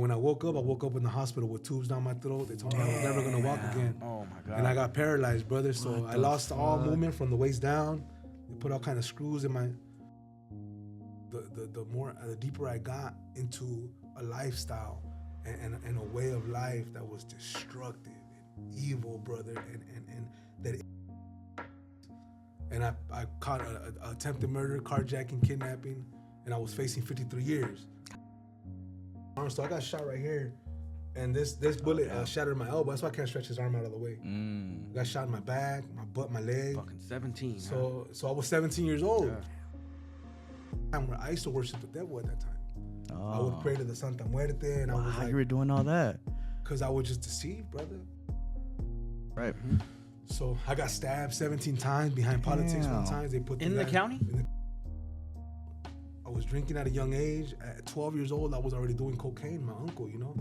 And when I woke up in the hospital with tubes down my throat. They told me I was never gonna walk again. Oh my God. And I got paralyzed, brother. So I lost all movement from the waist down. They put all kind of screws in my. The deeper I got into a lifestyle and a way of life that was destructive and evil, brother, and I caught a attempted murder, carjacking, kidnapping, and I was facing 53 years. So I got shot right here, and this bullet shattered my elbow. That's why I can't stretch his arm out of the way. I got shot in my back, my butt, my leg. Fucking 17. So I was 17 years old. Yeah. I used to worship the devil at that time. I would pray to the Santa Muerte, and I was like, you were doing all that? Because I was just deceived, brother. Right. So I got stabbed 17 times behind politics. One time they put in the county. I was drinking at a young age. At 12 years old, I was already doing cocaine. My uncle, you know.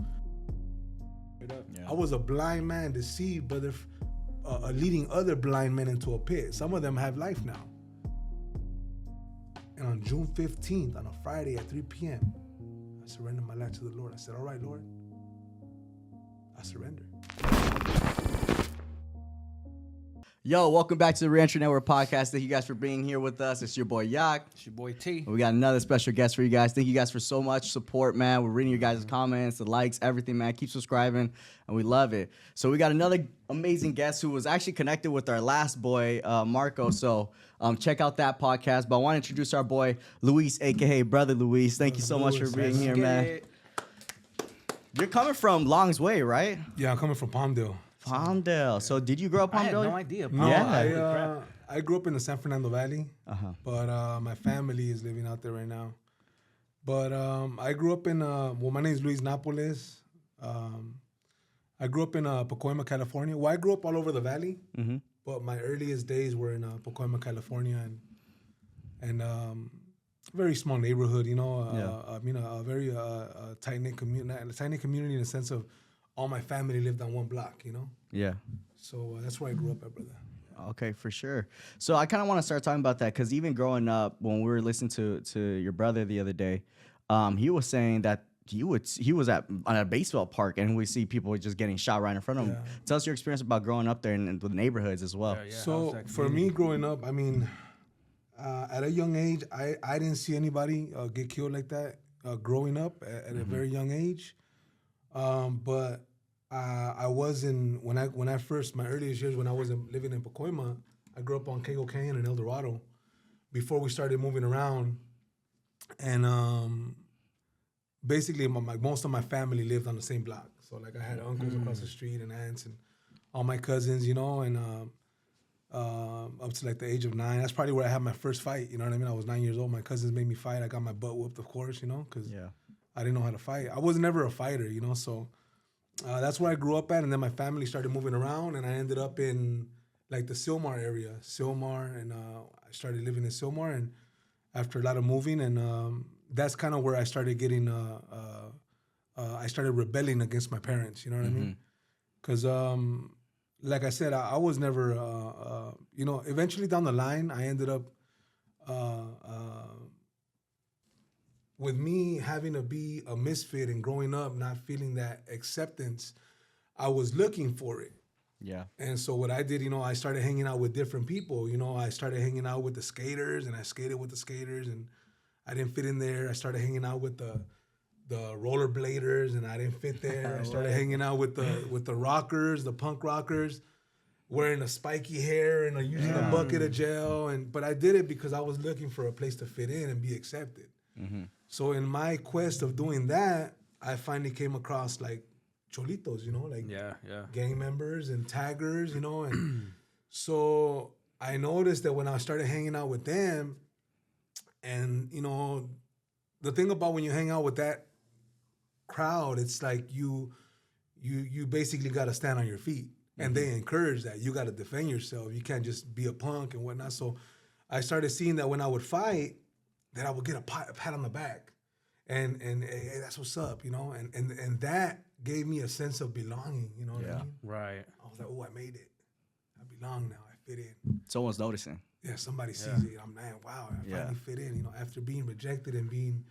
Yeah. I was a blind man deceived, brother, leading other blind men into a pit. Some of them have life now. And on June 15th, on a Friday at 3 p.m., I surrendered my life to the Lord. I said, all right, Lord, I surrender. Yo, welcome back to the Reentry Network podcast. Thank you guys for being here with us. It's your boy Yak. It's your boy T. We got another special guest for you guys. Thank you guys for so much support, man. We're reading your guys' comments, the likes, everything, man. Keep subscribing, and we love it. So we got another amazing guest who was actually connected with our last boy, Marco. So check out that podcast. But I want to introduce our boy, Luis, a.k.a. Brother Luis. Thank you so much for being here, man. You're coming from Long's Way, right? Yeah, I'm coming from Palmdale. Palmdale. So did you grow up Palmdale? I had no idea. No, I grew up in the San Fernando Valley, but my family is living out there right now. But I grew up in, my name is Luis Napoles. I grew up in Pacoima, California. Well, I grew up all over the valley, but my earliest days were in Pacoima, California, and very small neighborhood, you know. A very tight-knit community in the sense of all my family lived on one block, you know? Yeah. So that's where I grew up at, brother. Okay, for sure. So I kind of want to start talking about that because even growing up, when we were listening to your brother the other day, he was saying that he was on a baseball park and we see people just getting shot right in front of him. Yeah. Tell us your experience about growing up there and the neighborhoods as well. Yeah. So for me growing up, I mean, at a young age, I didn't see anybody get killed like that growing up at a very young age. But I was when I first, my earliest years when I was living in Pacoima, I grew up on Cago Canyon and El Dorado before we started moving around. And basically most of my family lived on the same block. So like I had uncles across the street and aunts and all my cousins, you know, and up to like the age of 9. That's probably where I had my first fight, you know what I mean? I was 9 years old. My cousins made me fight. I got my butt whooped, of course, you know, because I didn't know how to fight. I was never a fighter, you know, so that's where I grew up at. And then my family started moving around, and I ended up in like the Silmar area, and I started living in Silmar. And after a lot of moving, and that's kind of where I started getting, I started rebelling against my parents, you know what I mean? Because, like I said, I was never, you know, eventually down the line, I ended up, with me having to be a misfit and growing up not feeling that acceptance, I was looking for it. Yeah. And so what I did, you know, I started hanging out with different people. You know, I started hanging out with the skaters, and I skated with the skaters, and I didn't fit in there. I started hanging out with the rollerbladers, and I didn't fit there. I started hanging out with the rockers, the punk rockers, wearing a spiky hair and using a bucket of gel. But I did it because I was looking for a place to fit in and be accepted. Mm-hmm. So in my quest of doing that, I finally came across like cholitos, you know, like gang members and taggers, you know. And so I noticed that when I started hanging out with them, and, you know, the thing about when you hang out with that crowd, it's like you basically got to stand on your feet. Mm-hmm. And they encourage that. You got to defend yourself. You can't just be a punk and whatnot. So I started seeing that when I would fight, that I would get a pat on the back, and hey, that's what's up, you know, and that gave me a sense of belonging, you know what I mean? Right. I was like, oh, I made it. I belong now. I fit in. Someone's noticing. Yeah, somebody sees it. I'm like, wow, I finally fit in, you know, after being rejected and being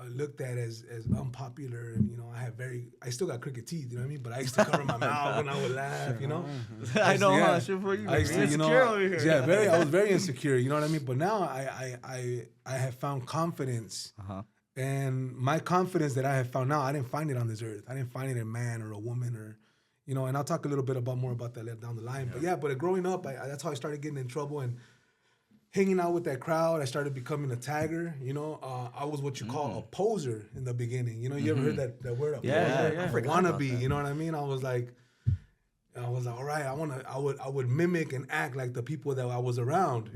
looked at as unpopular, and I still got crooked teeth, you know what I mean? But I used to cover my mouth when I would laugh, you know. I know, yeah. huh? Shit for you. I used to, Insecure over here. Yeah, I was very insecure, you know what I mean? But now I have found confidence, and my confidence that I have found now, I didn't find it on this earth. I didn't find it in a man or a woman or, and I'll talk a little bit more about that down the line. But growing up, that's how I started getting in trouble and hanging out with that crowd. I started becoming a tagger. I was what you call a poser in the beginning. You ever heard that word? Yeah. A wannabe. You know what I mean? I was like, all right. I would mimic and act like the people that I was around.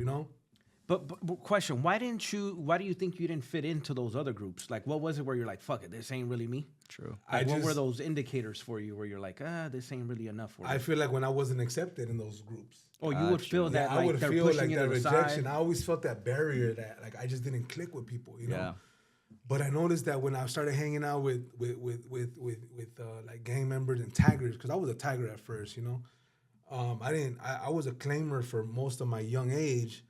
But question: Why do you think you didn't fit into those other groups? Like, what was it where you're like, "Fuck it, this ain't really me"? True. Like, what were those indicators for you where you're like, this ain't really enough for me? I feel like when I wasn't accepted in those groups. Oh, you would feel that, I would they're feel pushing like you that to the rejection. side. I always felt that barrier that like I just didn't click with people, Yeah. But I noticed that when I started hanging out with like gang members and taggers, because I was a tagger at first, I was a claimer for most of my young age,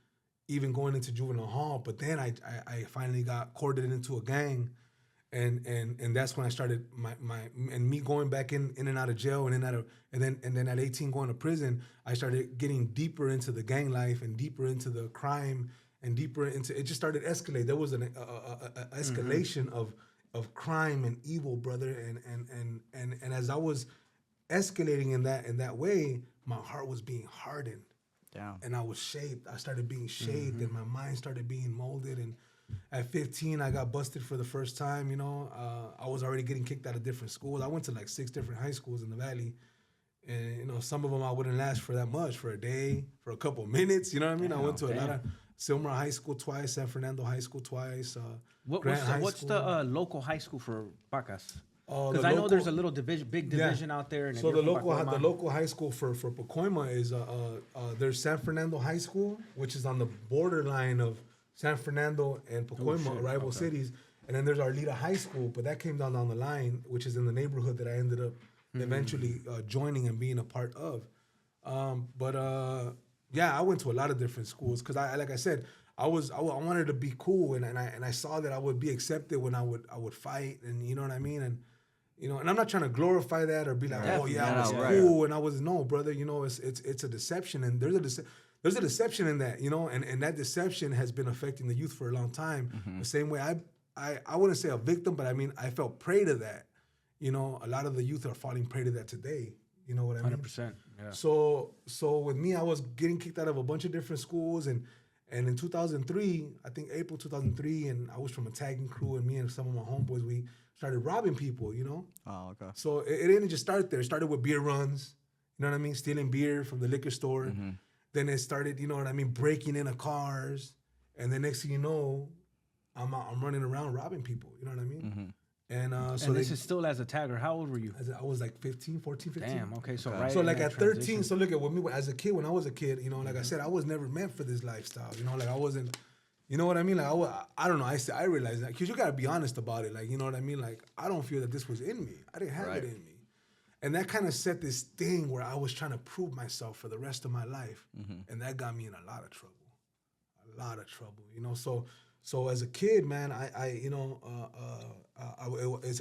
even going into juvenile hall. But then I finally got courted into a gang. And that's when I started me going back in and out of jail and then at 18 going to prison. I started getting deeper into the gang life and deeper into the crime and deeper into it. Just started escalate. There was an escalation of crime and evil, brother. And as I was escalating in that way, my heart was being hardened. Yeah. And I was shaped. I started being shaped, and my mind started being molded. And at 15, I got busted for the first time. I was already getting kicked out of different schools. I went to like 6 different high schools in the Valley, and some of them I wouldn't last for that much, for a day, for a couple minutes. You know what I mean? I went to a lot of Silmar High School twice, San Fernando High School twice. What's the local high school for Pacas? Because I know there's a little big division out there. And so the local high school for Pacoima is there's San Fernando High School, which is on the borderline of San Fernando and Pacoima, rival cities. And then there's Arleta High School, but that came down the line, which is in the neighborhood that I ended up eventually joining and being a part of. I went to a lot of different schools because like I said, I wanted to be cool, and I saw that I would be accepted when I would fight, and you know what I mean, and I'm not trying to glorify that or be like, I was cool, and I was brother. It's a deception, and there's a deception in that, and that deception has been affecting the youth for a long time. The same way I wouldn't say a victim, but I mean I felt prey to that. A lot of the youth are falling prey to that today. You know what I mean? 100%. Yeah. So with me, I was getting kicked out of a bunch of different schools, and in 2003, I think April 2003, and I was from a tagging crew, and me and some of my homeboys, we started robbing people, Oh, okay. So it didn't just start there. It started with beer runs, you know what I mean? Stealing beer from the liquor store. Then it started, you know what I mean, breaking into cars. And the next thing you know, I'm running around robbing people, you know what I mean? And so this is still as a tagger. How old were you? I was like 14, 15. Damn, okay. So right. So like at 13, so look at me as a kid, when I was a kid, like I said, I was never meant for this lifestyle, like I wasn't, you know what I mean? Like I don't know, I realized that, because you gotta be honest about it, like, you know what I mean? Like, I don't feel that this was in me. I didn't have it in me. And that kind of set this thing where I was trying to prove myself for the rest of my life. And that got me in a lot of trouble. So as a kid, man, I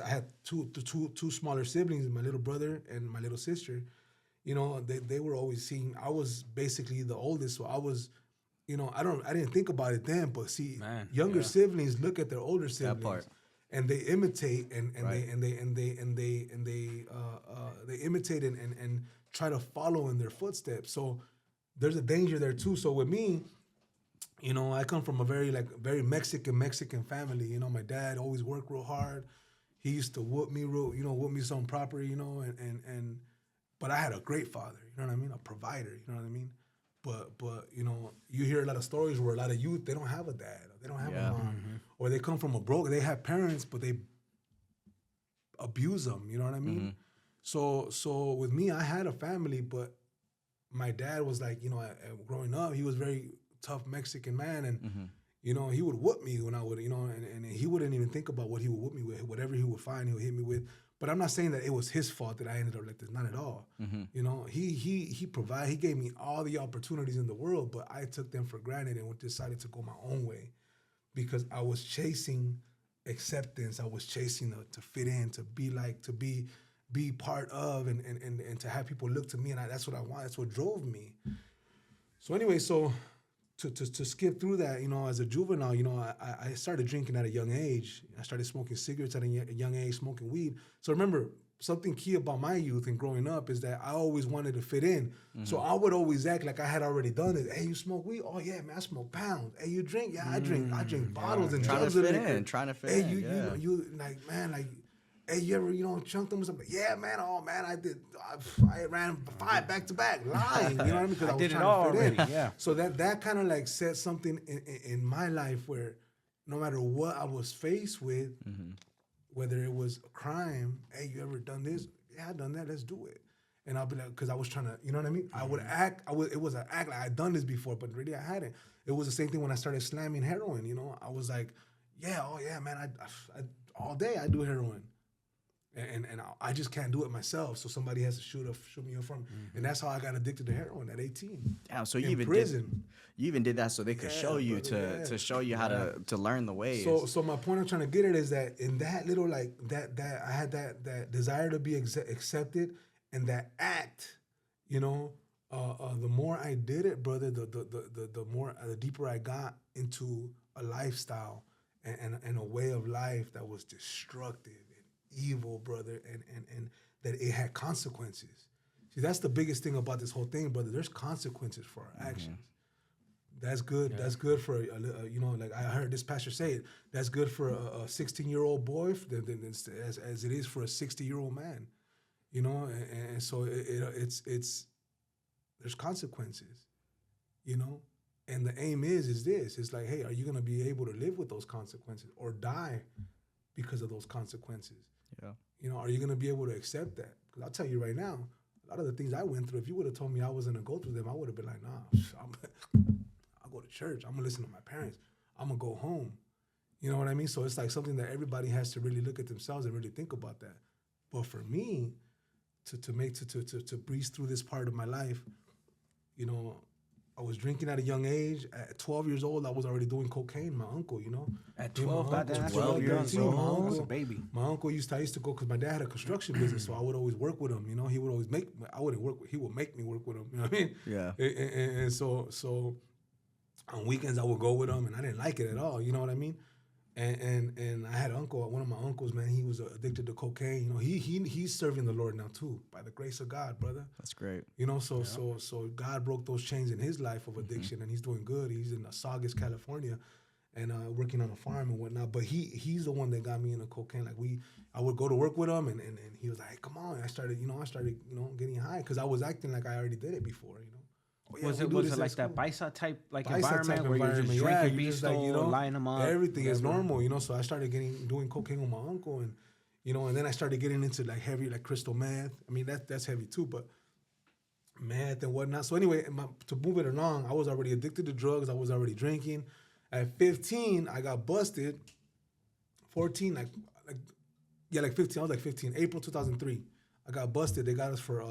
had two smaller siblings, my little brother and my little sister. They were always seeing. I was basically the oldest, so I was, I didn't think about it then, but see, younger siblings look at their older siblings and they imitate and they imitate and try to follow in their footsteps. So there's a danger there too. So with me, I come from a very Mexican family. My dad always worked real hard. He used to whoop me some proper, but I had a great father, you know what I mean? A provider, you know what I mean? But you hear a lot of stories where a lot of youth, they don't have a dad, they don't have a mom, or they come from they have parents, but they abuse them, you know what I mean? So with me, I had a family, but my dad was like, growing up, he was very tough Mexican man, and he would whoop me when I would, and he wouldn't even think about what he would whoop me with. Whatever he would find, he would hit me with. But I'm not saying that it was his fault that I ended up like this. Not at all. He provided. He gave me all the opportunities in the world, but I took them for granted and decided to go my own way because I was chasing acceptance. I was chasing to fit in, to be like, to be part of, and to have people look to me, and that's what I want. That's what drove me. So anyway, so to skip through that, you know, as a juvenile, you know, I started drinking at a young age. I started smoking cigarettes at a young age, smoking weed. So remember, something key about my youth and growing up is that I always wanted to fit in. So I would always act like I had already done it. Hey, you smoke weed? Oh yeah, man, I smoke pounds. Hey, you drink? Yeah, I drink bottles and Trying to jugs of fit liquor. in, trying to fit hey, in. you like, man, like, hey, you ever, you know, chunked them or something? Yeah, man. Oh man, I did. I ran 5 back to back, lying. You know what I mean? Because I was did it trying all to fit in. already, yeah. So that kind of like set something in my life where no matter what I was faced with, whether it was a crime, hey, you ever done this? Yeah, I done that. Let's do it. And I'll be like, because I was trying to, you know what I mean? I would act. It was an act like I'd done this before, but really I hadn't. It was the same thing when I started slamming heroin. You know, I was like, yeah, oh yeah, man, I all day I do heroin. And I just can't do it myself, so somebody has to shoot me up from, and that's how I got addicted to heroin at 18. Damn, so you in even prison. You even did that so they could show you to show you how to learn the ways. So my point I'm trying to get at is that in that little like that I had that desire to be accepted and that act, you know, the more I did it, brother, the more the deeper I got into a lifestyle and a way of life that was destructive. Evil, brother, and that it had consequences. See, that's the biggest thing about this whole thing, brother. There's consequences for our actions. That's good. Yeah. That's good for you know, like I heard this pastor say it. That's good for a 16-year-old boy as it is for a 60-year-old man. You know, and so it's there's consequences. You know, and the aim is this. It's like, hey, are you gonna be able to live with those consequences or die because of those consequences? Yeah. You know, are you gonna be able to accept that? Because I'll tell you right now, a lot of the things I went through, if you would have told me I wasn't gonna go through them, I would have been like, nah, I'll go to church. I'm gonna listen to my parents. I'm gonna go home. You know what I mean? So it's like something that everybody has to really look at themselves and really think about that. But for me, to breeze through this part of my life, you know, I was drinking at a young age. At 12 years old, I was already doing cocaine. My uncle, you know. At 12, that's 12 years old. My uncle, baby. My uncle I used to go because my dad had a construction business, so I would always work with him. You know, he would always he would make me work with him. You know what I mean? Yeah. And so on weekends I would go with him, and I didn't like it at all. You know what I mean? And I had one of my uncles, man. He was addicted to cocaine. You know, he's serving the Lord now too, by the grace of God, brother. That's great. You know, so God broke those chains in his life of addiction, and he's doing good. He's in Saugus, California, and working on a farm and whatnot. But he's the one that got me into cocaine. Like I would go to work with him, and he was like, hey, "Come on!" I started getting high because I was acting like I already did it before. You know. Oh, yeah, was it like that Paisa type environment where you're just drinking just like, you know, lining them up? Everything is normal, you know. So I started doing cocaine with my uncle, and you know, and then I started getting into like heavy, like crystal meth. I mean, that's heavy too, but meth and whatnot. So anyway, to move it along, I was already addicted to drugs. I was already drinking. At 15, I got busted. 14, like 15. I was like 15. April 2003. I got busted. They got us for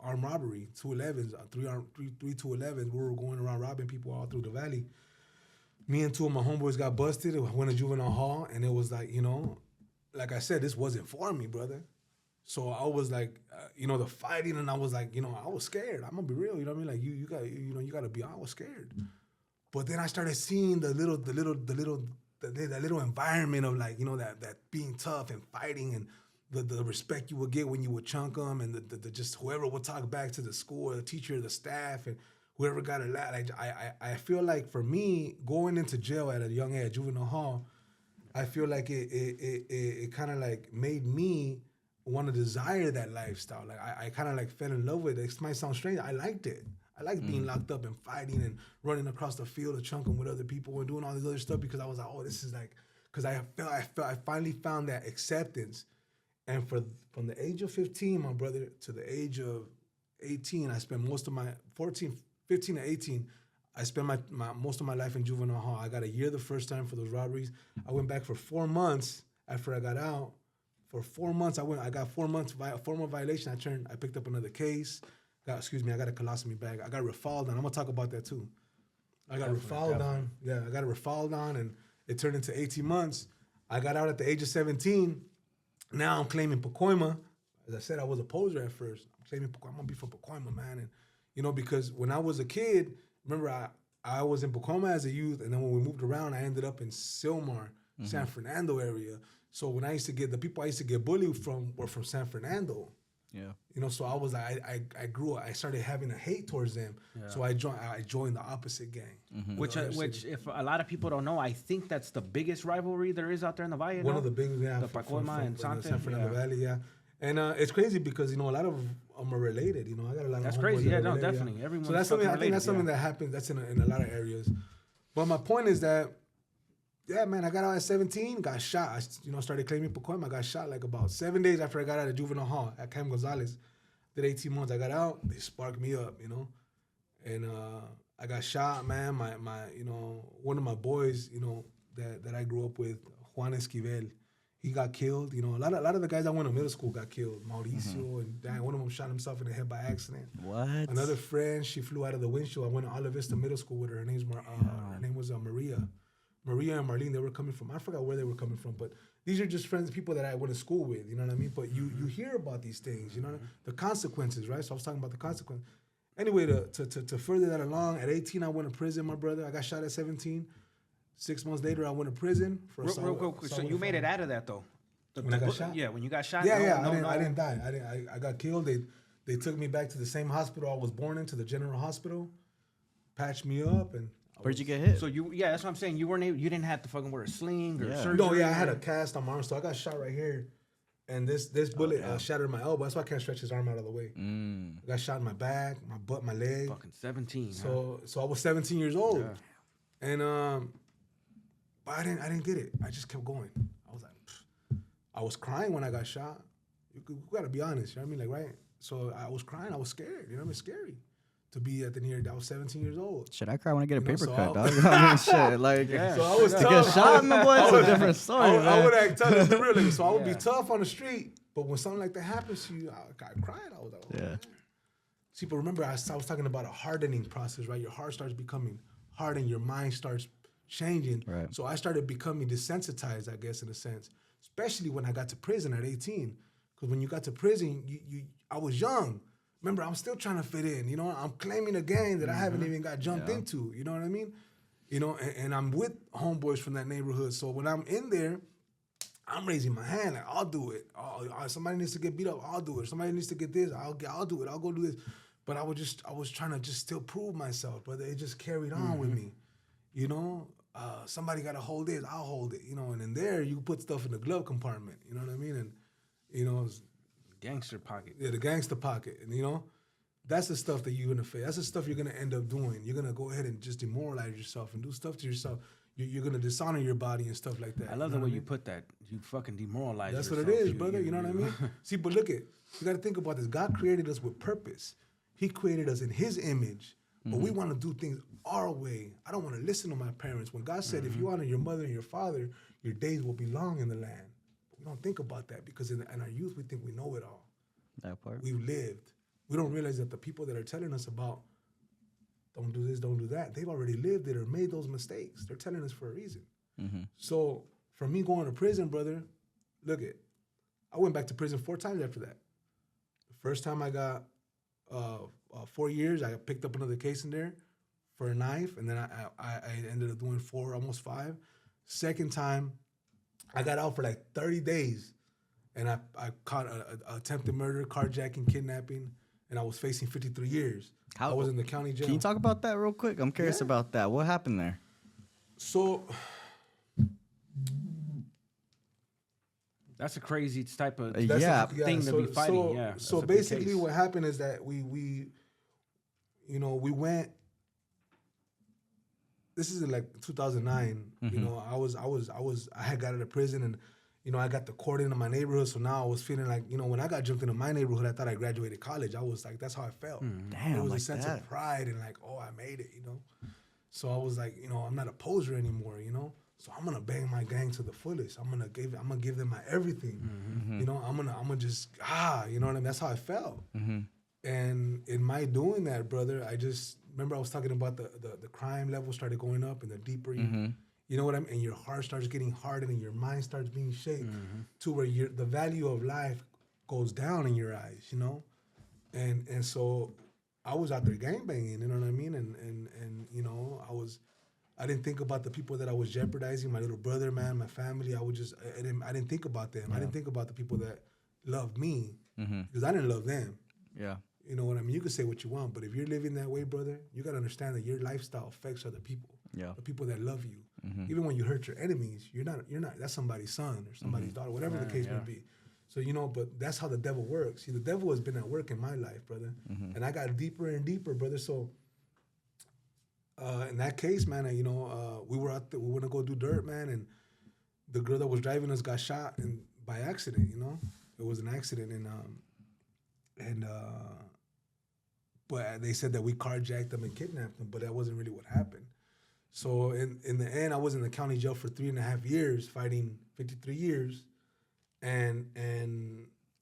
armed robbery, 211s, three 211s. We were going around robbing people all through the valley. Me and two of my homeboys got busted. I went to juvenile hall, and it was like, you know, like I said, this wasn't for me, brother. So I was like, you know, the fighting, and I was like, you know, I was scared. I'm gonna be real, you know what I mean? Like you got to be. I was scared. But then I started seeing the little environment of like, you know, that being tough and fighting and the respect you would get when you would chunk them, and the just whoever would talk back to the school, the teacher, the staff, and whoever got a lot. Like I feel like for me, going into jail at a young age, juvenile hall, I feel like it kind of like made me want to desire that lifestyle. Like I kind of like fell in love with it. It might sound strange. I liked it. I liked being locked up and fighting and running across the field and chunking with other people and doing all this other stuff because I was like, oh, this is like, because I finally found that acceptance. And from the age of 15, my brother, to the age of 18, I spent most of my 15 to 18, I spent my most of my life in juvenile hall. I got a year the first time for those robberies. I went back for 4 months after I got out. For 4 months, I got 4 months, 4 month violation. I picked up another case. I got a colostomy bag. I got refiled on. I'm gonna talk about that too. I got refiled on. Yeah, I got it refiled on, and it turned into 18 months. I got out at the age of 17. Now I'm claiming Pacoima. As I said, I was a poser at first. I'm claiming Pacoima. I'm gonna be from Pacoima, man. And you know, because when I was a kid, remember I was in Pacoima as a youth, and then when we moved around, I ended up in Silmar, San Fernando area. So when I used to get the people I used to get bullied from were from San Fernando. Yeah. You know, so I was like, I grew up. I started having a hate towards them. Yeah. So I joined the opposite gang. Which if a lot of people don't know, I think that's the biggest rivalry there is out there in the Valle. One no? of the biggest, yeah, The Pacoima and from the Santa, San Fernando yeah. Valley, yeah. And it's crazy because you know a lot of them are related. You know, I got a lot That's of homeboys crazy. that Yeah, are no, related, definitely. Yeah. Everyone's So that's something. I fucking think that's something related, that happens. That's in a lot of areas. But my point is that, yeah, man, I got out at 17, got shot. I started claiming Pacoima. I got shot like about 7 days after I got out of juvenile hall at Cam Gonzalez. Did 18 months. I got out. They sparked me up, you know, and I got shot, man. My one of my boys, you know, that I grew up with, Juan Esquivel, he got killed. You know, a lot of the guys I went to middle school got killed. Mauricio and Dan, one of them shot himself in the head by accident. What? Another friend, she flew out of the windshield. I went to Olive Vista Middle School with her. Her name was Maria. Maria and Marlene, they were coming from, I forgot where they were coming from, but these are just friends, people that I went to school with, you know what I mean? But you hear about these things, you know, the consequences, right? So I was talking about the consequence. Anyway, to further that along, at 18, I went to prison, my brother. I got shot at 17. 6 months later, I went to prison for Real quick. So you made it out of that though. When I got shot? Yeah, when you got shot. Yeah, no, I didn't die. I got killed. They took me back to the same hospital I was born in, to the general hospital, patched me up, and Where'd you get hit? So that's what I'm saying. You didn't have to fucking wear a sling or surgery. No, yeah, I had a cast on my arm, so I got shot right here, and this bullet shattered my elbow. That's why I can't stretch his arm out of the way. I got shot in my back, my butt, my leg. Fucking 17. So I was 17 years old, Yeah. and but I didn't get it. I just kept going. I was like, I was crying when I got shot. You gotta be honest, you know what I mean? Like, right? So I was crying. I was scared. You know what I mean? Scary to be at the near. I was 17 years old. Shit, I cry when I get a paper so cut, dog. I mean, shit, like, So I was to tough. get shot, my boy, it's a different story, I would man. act tough. That's the real nigga. So I would be tough on the street, but when something like that happens to you, I cried. I was like, oh, man. See, but remember, I was talking about a hardening process, right? Your heart starts becoming hardened. Your mind starts changing. Right. So I started becoming desensitized, I guess, in a sense, especially when I got to prison at 18. Because when you got to prison, I was young. Remember, I'm still trying to fit in. You know, I'm claiming a gang that I haven't even got jumped into. You know what I mean? You know, and I'm with homeboys from that neighborhood. So when I'm in there, I'm raising my hand. Like, I'll do it. Somebody needs to get beat up. I'll do it. Somebody needs to get this. I'll do it. I'll go do this. But I was trying to just still prove myself. But it just carried on with me. You know, somebody got to hold this. I'll hold it. You know, and in there, you put stuff in the glove compartment. You know what I mean? And, you know, Gangster pocket. yeah, the gangster pocket. And, you know, that's the stuff that you're going to face. That's the stuff you're going to end up doing. You're going to go ahead and just demoralize yourself and do stuff to yourself. You're going to dishonor your body and stuff like that. I love the way you put that. You fucking demoralize That's yourself. what it is, brother. You know what I mean? See, but look you got to think about this. God created us with purpose. He created us in his image. But we want to do things our way. I don't want to listen to my parents. When God said, if you honor your mother and your father, your days will be long in the land. But we don't think about that because in our youth, we think we know it all. That part. We've lived. We don't realize that the people that are telling us about don't do this, don't do that, they've already lived it or made those mistakes. They're telling us for a reason. So for me going to prison, brother, I went back to prison 4 times after that. The first time I got 4 years, I picked up another case in there for a knife, and then I ended up doing 4, almost 5. Second time, I got out for like 30 days, and I caught a attempted murder, carjacking, kidnapping, and I was facing 53 years. I was in the county jail. Can you talk about that real quick? I'm curious about that. What happened there? So That's a crazy type of thing to be fighting. So basically, what happened is that we went. This is in like 2009. You know, I had got out of prison, and you know, I got the court into my neighborhood. So now I was feeling like, you know, when I got jumped into my neighborhood, I thought I graduated college. I was like, that's how I felt. Damn, there was like a sense that. of pride and like, oh, I made it. You know, so I was like, you know, I'm not a poser anymore. You know. So I'm gonna bang my gang to the fullest. I'm gonna give them my everything. You know, I'm gonna just you know what I mean? That's how I felt. And in my doing that, brother, I just remember I was talking about the crime level started going up, and the deeper You know what I mean? And your heart starts getting hardened and your mind starts being shaped to where the value of life goes down in your eyes, you know? And so I was out there gangbanging, you know what I mean? And you know, I didn't think about the people that I was jeopardizing, my little brother, man, my family. I didn't think about them. I didn't think about the people that loved me because I didn't love them. Yeah. You know what I mean? You can say what you want, but if you're living that way, brother, you got to understand that your lifestyle affects other people. Yeah. The people that love you. Even when you hurt your enemies, you're not, that's somebody's son or somebody's daughter, whatever the case may be. So, you know, but that's how the devil works. See, the devil has been at work in my life, brother. And I got deeper and deeper, brother. So, in that case, man, you know, we were out there, we went to go do dirt, man, and the girl that was driving us got shot by accident, you know? It was an accident, but they said that we carjacked them and kidnapped them, but that wasn't really what happened. So in the end, I was in the county jail for 3.5 years, fighting 53 years, and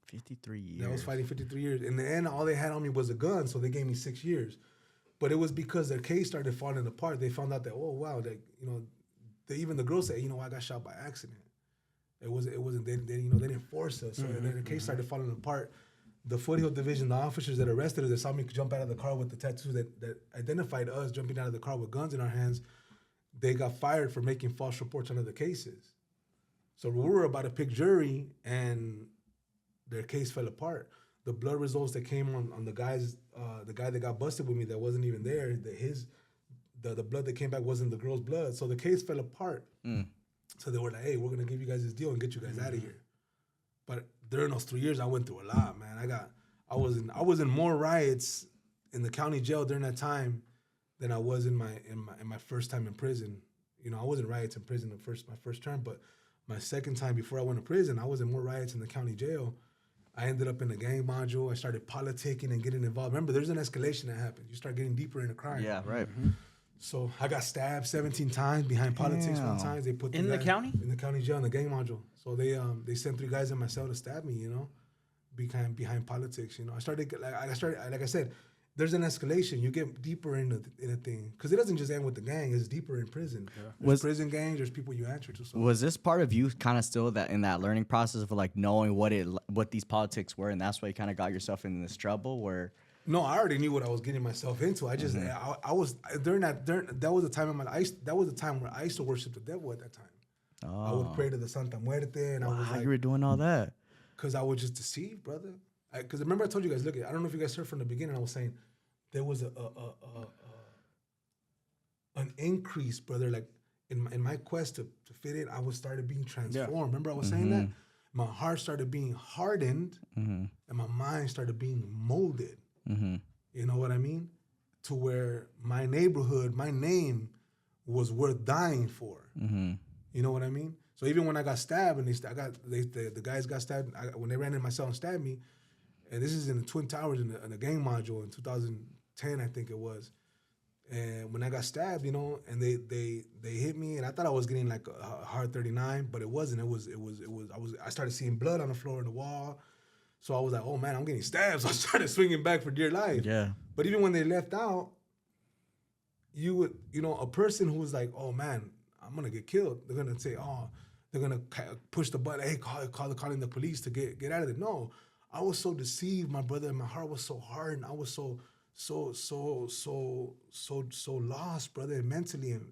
53 years. I was fighting 53 years. In the end, all they had on me was a gun, so they gave me 6 years. But it was because their case started falling apart. They found out that, oh wow, that, you know, even the girl said, you know, I got shot by accident. It wasn't they you know, they didn't force us. So then the case started falling apart. The Foothill Division, the officers that arrested us, that saw me jump out of the car with the tattoos that identified us jumping out of the car with guns in our hands, they got fired for making false reports on other cases. So we were about to pick jury, and their case fell apart. The blood results that came on the guy that got busted with me that wasn't even there, the blood that came back wasn't the girl's blood. So the case fell apart. So they were like, hey, we're going to give you guys this deal and get you guys out of here. But during those 3 years, I went through a lot, man. I was in more riots in the county jail during that time than I was in my first time in prison. You know, I was in riots in prison my first term, but my second time before I went to prison, I was in more riots in the county jail. I ended up in the gang module. I started politicking and getting involved. Remember, there's an escalation that happens. You start getting deeper into crime. Yeah, right. So I got stabbed 17 times behind politics. One time they put in the county jail in the gang module. So they sent 3 guys in my cell to stab me. You know, behind politics. You know, I started like I said, there's an escalation. You get deeper in a thing because it doesn't just end with the gang. It's deeper in prison. Yeah. There's prison gangs. There's people you answer to. So. Was this part of you kind of still that in that learning process of like knowing what these politics were, and that's why you kind of got yourself in this trouble where? No, I already knew what I was getting myself into. I just I was during that was the time in my life. That was the time where I used to worship the devil at that time. Oh. I would pray to the Santa Muerte, and I was like, you were doing all that because I was just deceived, brother. Because remember I told you guys, look, I don't know if you guys heard from the beginning. I was saying there was an increase, brother. Like in my quest to fit in, I was started being transformed. Yeah. Remember I was saying that my heart started being hardened, and my mind started being molded. You know what I mean? To where my neighborhood, my name was worth dying for. You know what I mean? So even when I got stabbed and the guys got stabbed, when they ran in my cell and stabbed me, and this is in the Twin Towers in the gang module in 2010, I think it was. And when I got stabbed, you know, and they hit me, and I thought I was getting like a hard 39, but it wasn't. I started seeing blood on the floor and the wall. So I was like, oh man, I'm getting stabbed. So I started swinging back for dear life. Yeah. But even when they left out, a person who was like, oh man, I'm gonna get killed. They're gonna say, oh, they're gonna push the button. Hey, calling the police to get out of there. No, I was so deceived, my brother. And my heart was so hard, and I was so lost, brother, mentally, and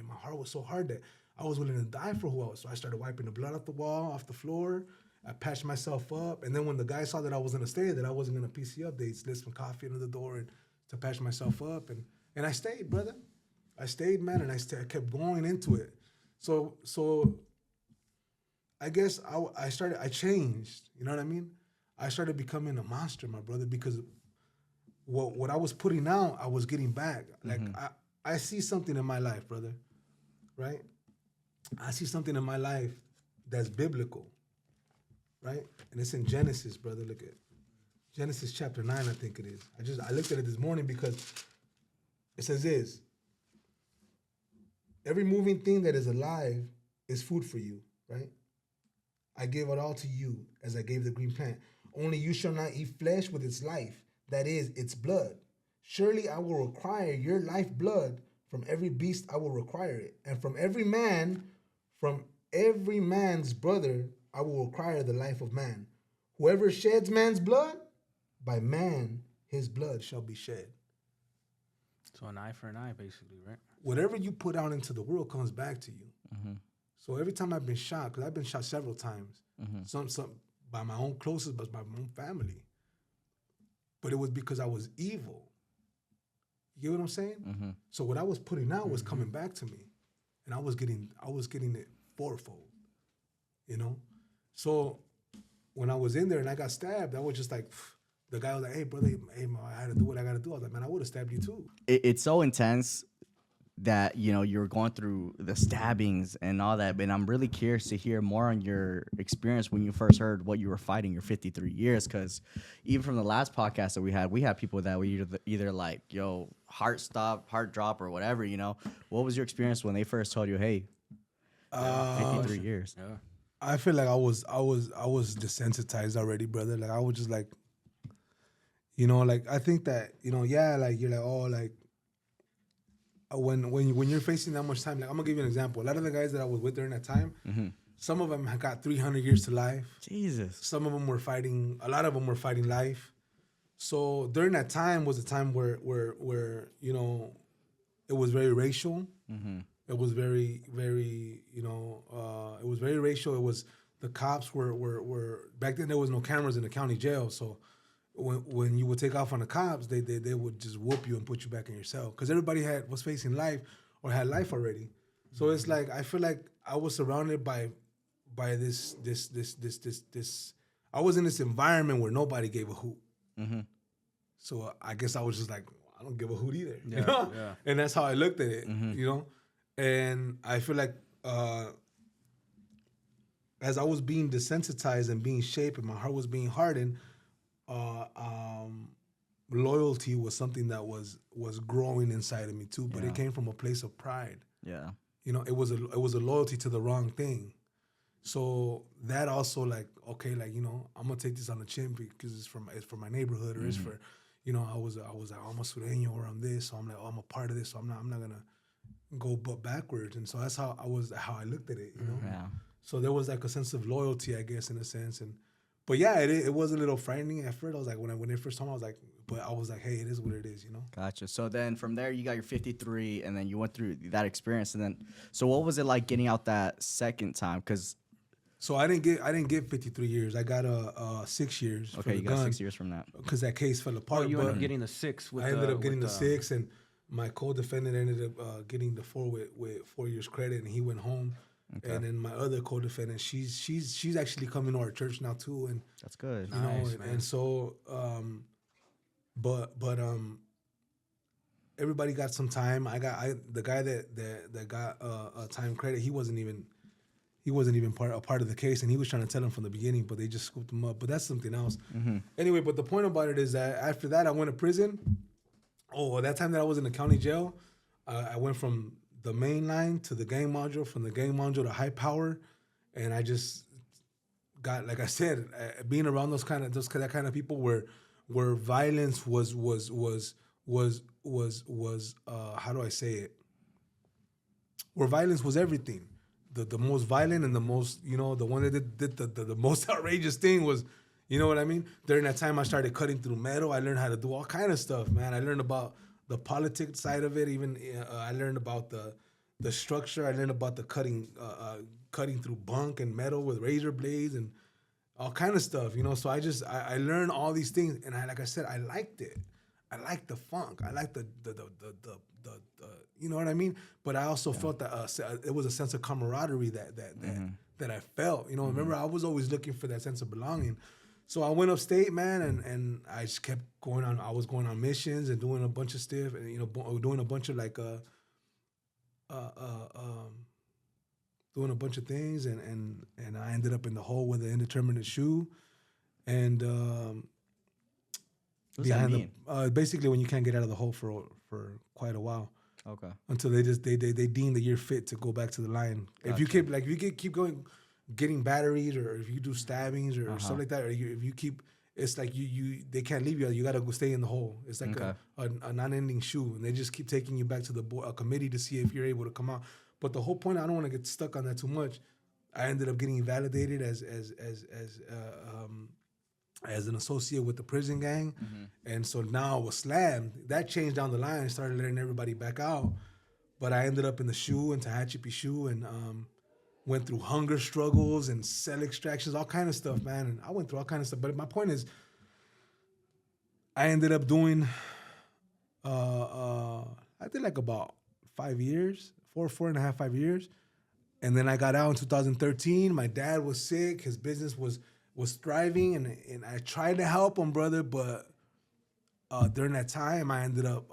my heart was so hard that I was willing to die for who I was. So I started wiping the blood off the wall, off the floor. I patched myself up, and then when the guy saw that I was gonna stay, that I wasn't gonna PC up, they slid some coffee under the door and to patch myself up, and I stayed, brother. I stayed, man, and I kept going into it. So I guess I changed. You know what I mean? I started becoming a monster, my brother, because what I was putting out, I was getting back. Like I see something in my life, brother, right? I see something in my life that's biblical. Right? And it's in Genesis, brother. Look at Genesis chapter 9, I think it is. I looked at it this morning because it says this. Every moving thing that is alive is food for you, right? I gave it all to you as I gave the green plant. Only you shall not eat flesh with its life, that is, its blood. Surely I will require your life blood From every beast I will require it. And from every man's brother, I will require the life of man. Whoever sheds man's blood, by man his blood shall be shed. So an eye for an eye, basically, right? Whatever you put out into the world comes back to you. So every time I've been shot, because I've been shot several times, some by my own closest, but by my own family. But it was because I was evil. You get what I'm saying? So what I was putting out was coming back to me, and I was getting it fourfold. You know, so when I was in there and I got stabbed, I was just like, the guy was like, "Hey, brother, hey, man, I had to do what I got to do." I was like, "Man, I would have stabbed you too." It's so intense that, you know, you're going through the stabbings and all that, but I'm really curious to hear more on your experience when you first heard what you were fighting your 53 years, because even from the last podcast that we had people that were either like, yo, heart stop, heart drop, or whatever, you know. What was your experience when they first told you, hey, 53 years? Yeah. I feel like I was desensitized already, brother. Like I was just like, you know, like I think that, you know, yeah, like you're like, oh, like when you're facing that much time, like I'm gonna give you an example. A lot of the guys that I was with during that time, some of them had got 300 years to life. Jesus. Some of them were fighting. A lot of them were fighting life. So during that time was a time where you know, it was very racial. It was very, very, you know, it was very racial. It was, the cops were back then there was no cameras in the county jail, so when you would take off on the cops, they would just whoop you and put you back in your cell, because everybody was facing life or had life already. So it's like I feel like I was surrounded by this. I was in this environment where nobody gave a hoot. So I guess I was just like, I don't give a hoot either. Yeah, you know? yeah. And that's how I looked at it. You know, and I feel like as I was being desensitized and being shaped, and my heart was being hardened. Loyalty was something that was growing inside of me too, but it came from a place of pride. Yeah. You know, it was a loyalty to the wrong thing. So that also, like, okay, like, you know, I'm gonna take this on the chin because it's for my neighborhood, or it's for, you know, I was like, I'm a Sureño, or I'm this, so I'm like, oh, I'm a part of this, so I'm not gonna go but backwards. And so that's how I looked at it, you know. Yeah. So there was like a sense of loyalty, I guess, in a sense. But yeah, it was a little frightening at first. I was like, when they first told me, I was like, but I was like, hey, it is what it is, you know? Gotcha. So then from there, you got your 53, and then you went through that experience. And then, so what was it like getting out that second time? So I didn't get 53 years. I got 6 years. Okay, you got 6 years from that. Because that case fell apart. Oh, you ended up getting the 6 with I ended up getting the 6, and my co-defendant ended up getting the 4 with 4 years credit, and he went home. Okay. And then my other co-defendant, she's actually coming to our church now too, and that's good. You know, and so, but everybody got some time. The guy that got time credit. He wasn't even part of the case, and he was trying to tell him from the beginning, but they just scooped him up. But that's something else. Anyway, but the point about it is that after that, I went to prison. Oh, that time that I was in the county jail, I went from the main line to the gang module, from the gang module to high power, and I just got, like I said, being around that kind of people where violence was how do I say it? Where violence was everything. The most violent and the most, you know, the one that did the most outrageous thing was, you know what I mean? During that time, I started cutting through metal. I learned how to do all kind of stuff, man. I learned about the politics side of it. Even I learned about the structure. I learned about the cutting through bunk and metal with razor blades and all kind of stuff, you know. So I learned all these things, and like I said, I liked it. I liked the funk. I liked the you know what I mean. But I also felt that it was a sense of camaraderie that I felt. You know, remember, I was always looking for that sense of belonging. So I went upstate, man, and I just kept going on. I was going on missions and doing a bunch of stuff, and, you know, doing a bunch of like doing a bunch of things, and I ended up in the hole with an indeterminate shoe, and what does that mean? Basically when you can't get out of the hole for quite a while. Okay. Until they deem that you're fit to go back to the line. Gotcha. If you keep going, getting batteries, or if you do stabbings or stuff like that, or if you keep it's like they can't leave you. You gotta go stay in the hole. It's like a non-ending shoe, and they just keep taking you back to the a committee to see if you're able to come out. But the whole point, I don't want to get stuck on that too much. I ended up getting validated as an associate with the prison gang, and so now I was slammed. That changed down the line. Started letting everybody back out, but I ended up in the shoe, in Tehachapi shoe, and went through hunger struggles and cell extractions, all kind of stuff, man. And I went through all kind of stuff. But my point is, I ended up doing, I did like about 5 years, 4.5, 5 years. And then I got out in 2013. My dad was sick. His business was thriving. And I tried to help him, brother. But during that time, I ended up,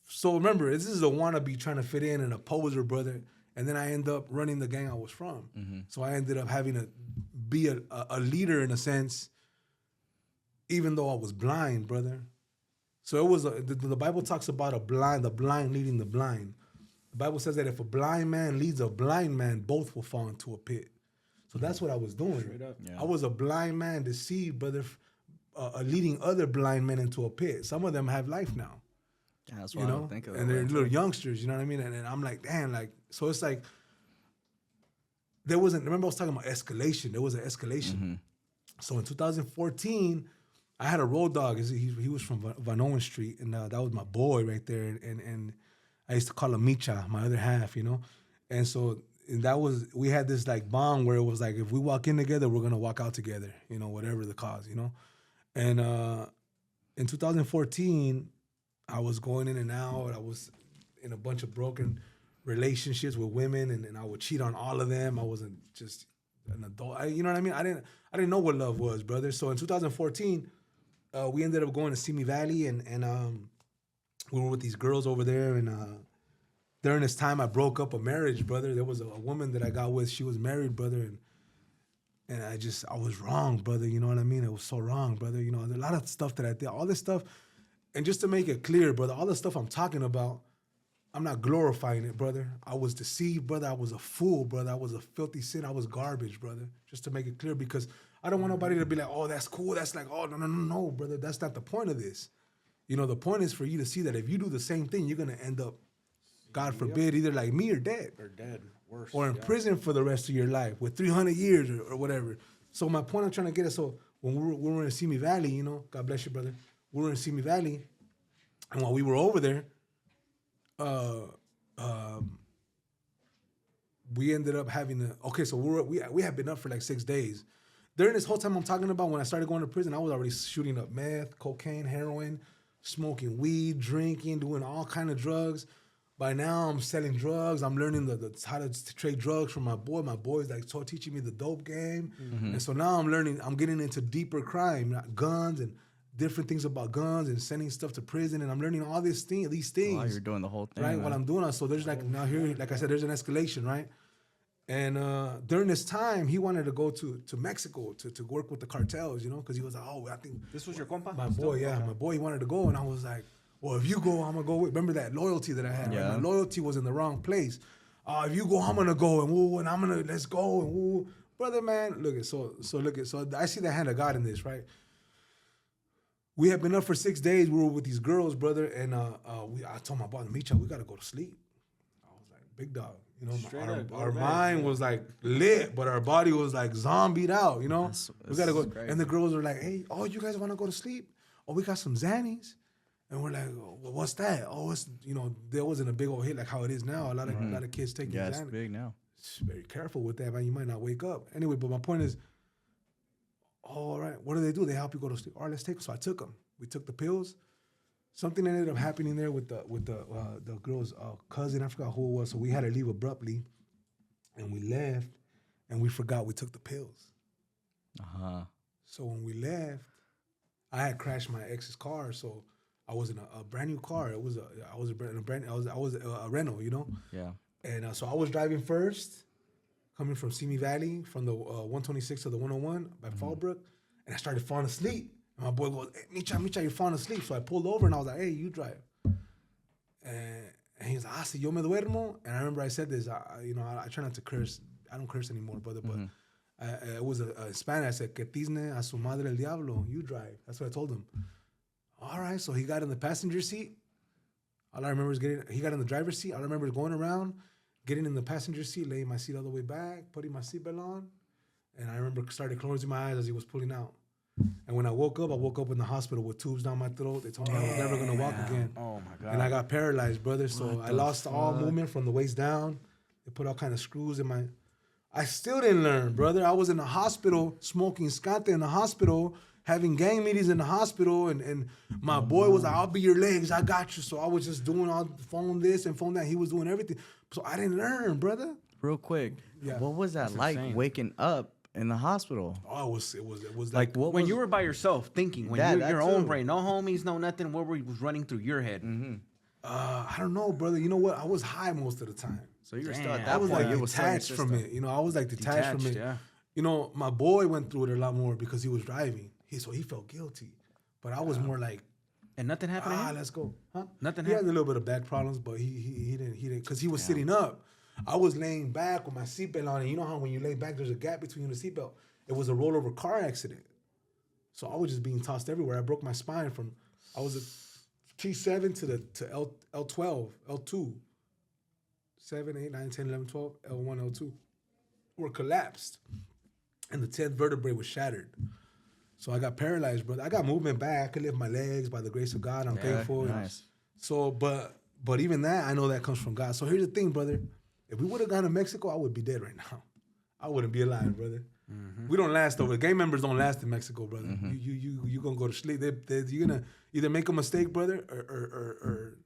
So remember, this is a wannabe trying to fit in and a poser, brother. And then I ended up running the gang I was from. So I ended up having to be a leader in a sense, even though I was blind, brother. So it was the Bible talks about the blind leading the blind. The Bible says that if a blind man leads a blind man, both will fall into a pit. So that's what I was doing. Straight up. Yeah. I was a blind man deceived, brother, leading other blind men into a pit. Some of them have life now. Yeah, that's what I don't think of. And they're little youngsters, you know what I mean? And I'm like, damn, like, so it's like, remember I was talking about escalation. There was an escalation. So in 2014, I had a road dog. He was from Van Owen Street, and that was my boy right there. And I used to call him Micha, my other half, And so we had this like bond where it was like, if we walk in together, we're going to walk out together, whatever the cause, And in 2014, I was going in and out. I was in a bunch of broken relationships with women, and I would cheat on all of them. I wasn't just an adult. You know what I mean? I didn't know what love was, brother. So in 2014, we ended up going to Simi Valley, and we were with these girls over there. And during this time, I broke up a marriage, brother. There was a woman that I got with. She was married, brother, and I was wrong, brother. You know what I mean? It was so wrong, brother. There's a lot of stuff that I did. All this stuff. And just to make it clear, brother, all the stuff I'm talking about, I'm not glorifying it, brother. I was deceived, brother. I was a fool, brother. I was a filthy sin. I was garbage, brother. Just to make it clear, because I don't want nobody to be like, oh, that's cool. That's like, oh, no, brother. That's not the point of this. The point is for you to see that if you do the same thing, you're going to end up, God forbid, either like me or dead. Or dead, worse. Or in prison for the rest of your life with 300 years or whatever. So my point I'm trying to get is, so when we were in Simi Valley, God bless you, brother. We were in Simi Valley, and while we were over there, we ended up having so we had been up for like 6 days. During this whole time I'm talking about, when I started going to prison, I was already shooting up meth, cocaine, heroin, smoking weed, drinking, doing all kind of drugs. By now I'm selling drugs. I'm learning how to trade drugs from my boy. My boy's like teaching me the dope game. And so now I'm getting into deeper crime, guns and different things about guns and sending stuff to prison, and I'm learning all these things. While you're doing the whole thing, right? Man. While I'm doing it, so there's now here, like I said, there's an escalation, right? And during this time, he wanted to go to Mexico to work with the cartels, because he was like, oh, I think This was your compa? my boy, my boy, he wanted to go, and I was like, well, if you go, I'm gonna go with. Remember that loyalty that I had? Yeah. Right? My loyalty was in the wrong place. If you go, I'm gonna go, and let's go, and brother, man, look at so I see the hand of God in this, right? We had been up for 6 days. We were with these girls, brother, and I told my boss, Micha, we gotta go to sleep. I was like, big dog, our mind was like lit, but our body was like zombied out, we gotta go. Crazy. And the girls were like, hey, oh, you guys wanna go to sleep? Oh, we got some Xannies. And we're like, well, what's that? Oh, it's, there wasn't a big old hit like how it is now. A lot of kids taking Xannies. Yeah, it's big now. Just very careful with that, man. You might not wake up. Anyway, but my point is, all right, what do? They help you go to sleep. All right, let's take them. So I took them. We took the pills. Something ended up happening there with the girl's cousin. I forgot who it was. So we had to leave abruptly, and we left, and we forgot we took the pills. So when we left, I had crashed my ex's car. So I was in a brand new car. I was a rental, Yeah. And so I was driving first, coming from Simi Valley, from the 126 to the 101 by Fallbrook, and I started falling asleep. And my boy goes, hey, Micha, you're falling asleep. So I pulled over, and I was like, hey, you drive. And he's like, si yo me duermo. And I remember I said this, I try not to curse. I don't curse anymore, brother, but It was a Spanish. I said, que tizne a su madre el diablo. You drive. That's what I told him. All right. So he got in the passenger seat. All I remember is he got in the driver's seat. All I remember is going around, getting in the passenger seat, laying my seat all the way back, putting my seatbelt on. And I remember started closing my eyes as he was pulling out. And when I woke up in the hospital with tubes down my throat. They told me I was never going to walk again. Oh, my God. And I got paralyzed, brother. So I lost all movement from the waist down. They put all kind of screws in my... I still didn't learn, brother. I was in the hospital smoking scante in the hospital, having gang meetings in the hospital, and my boy was like, I'll be your legs, I got you. So I was just doing all phone this and phone that. He was doing everything. So I didn't learn, brother. Real quick, Yeah. what was that like insane. waking up in the hospital? Oh, it was Like what When was, you were by yourself thinking, when Yeah, you're that your own too. brain, no homies, no nothing, what was running through your head? I don't know, brother. You know what? I was high most of the time. So you were still at Damn. that I was point. like You were still in your detached from system. it. You know, I was like detached from it. Yeah. You know, my boy went through it a lot more because he was driving. So he felt guilty. But I was more like, And nothing happened to him? let's go. Huh? Nothing He had a happened? little bit of back problems, but he didn't because he was sitting up. I was laying back with my seatbelt on, and you know how when you lay back, there's a gap between you and the seatbelt. It was a rollover car accident. So I was just being tossed everywhere. I broke my spine I was a T7 to L12, L2. 7, 8, 9, 10, 11, 12, L1, L2 were collapsed. And the 10th vertebrae was shattered. So I got paralyzed, brother. I got movement back. I could lift my legs by the grace of God. I'm thankful. nice. So, but even that, I know that comes from God. So here's the thing, brother. If we would have gone to Mexico, I would be dead right now. I wouldn't be alive, brother. We don't last over. Gang members don't last in Mexico, brother. You gonna go to sleep. You're gonna either make a mistake, brother, or.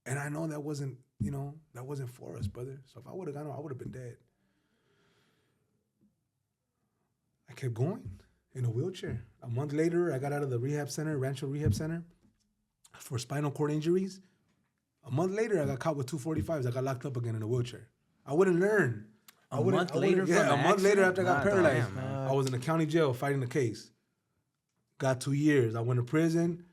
And I know that wasn't, that wasn't for us, brother. So if I would have gone, I would have been dead. I kept going in a wheelchair. A month later, I got out of the rehab center, Rancho Rehab Center, for spinal cord injuries. A month later, I got caught with 245s. I got locked up again in a wheelchair. I wouldn't learn. A month later from Yeah, a the month later after I got accident? paralyzed. God damn, I was in the county jail fighting the case. Got 2 years. I went to prison.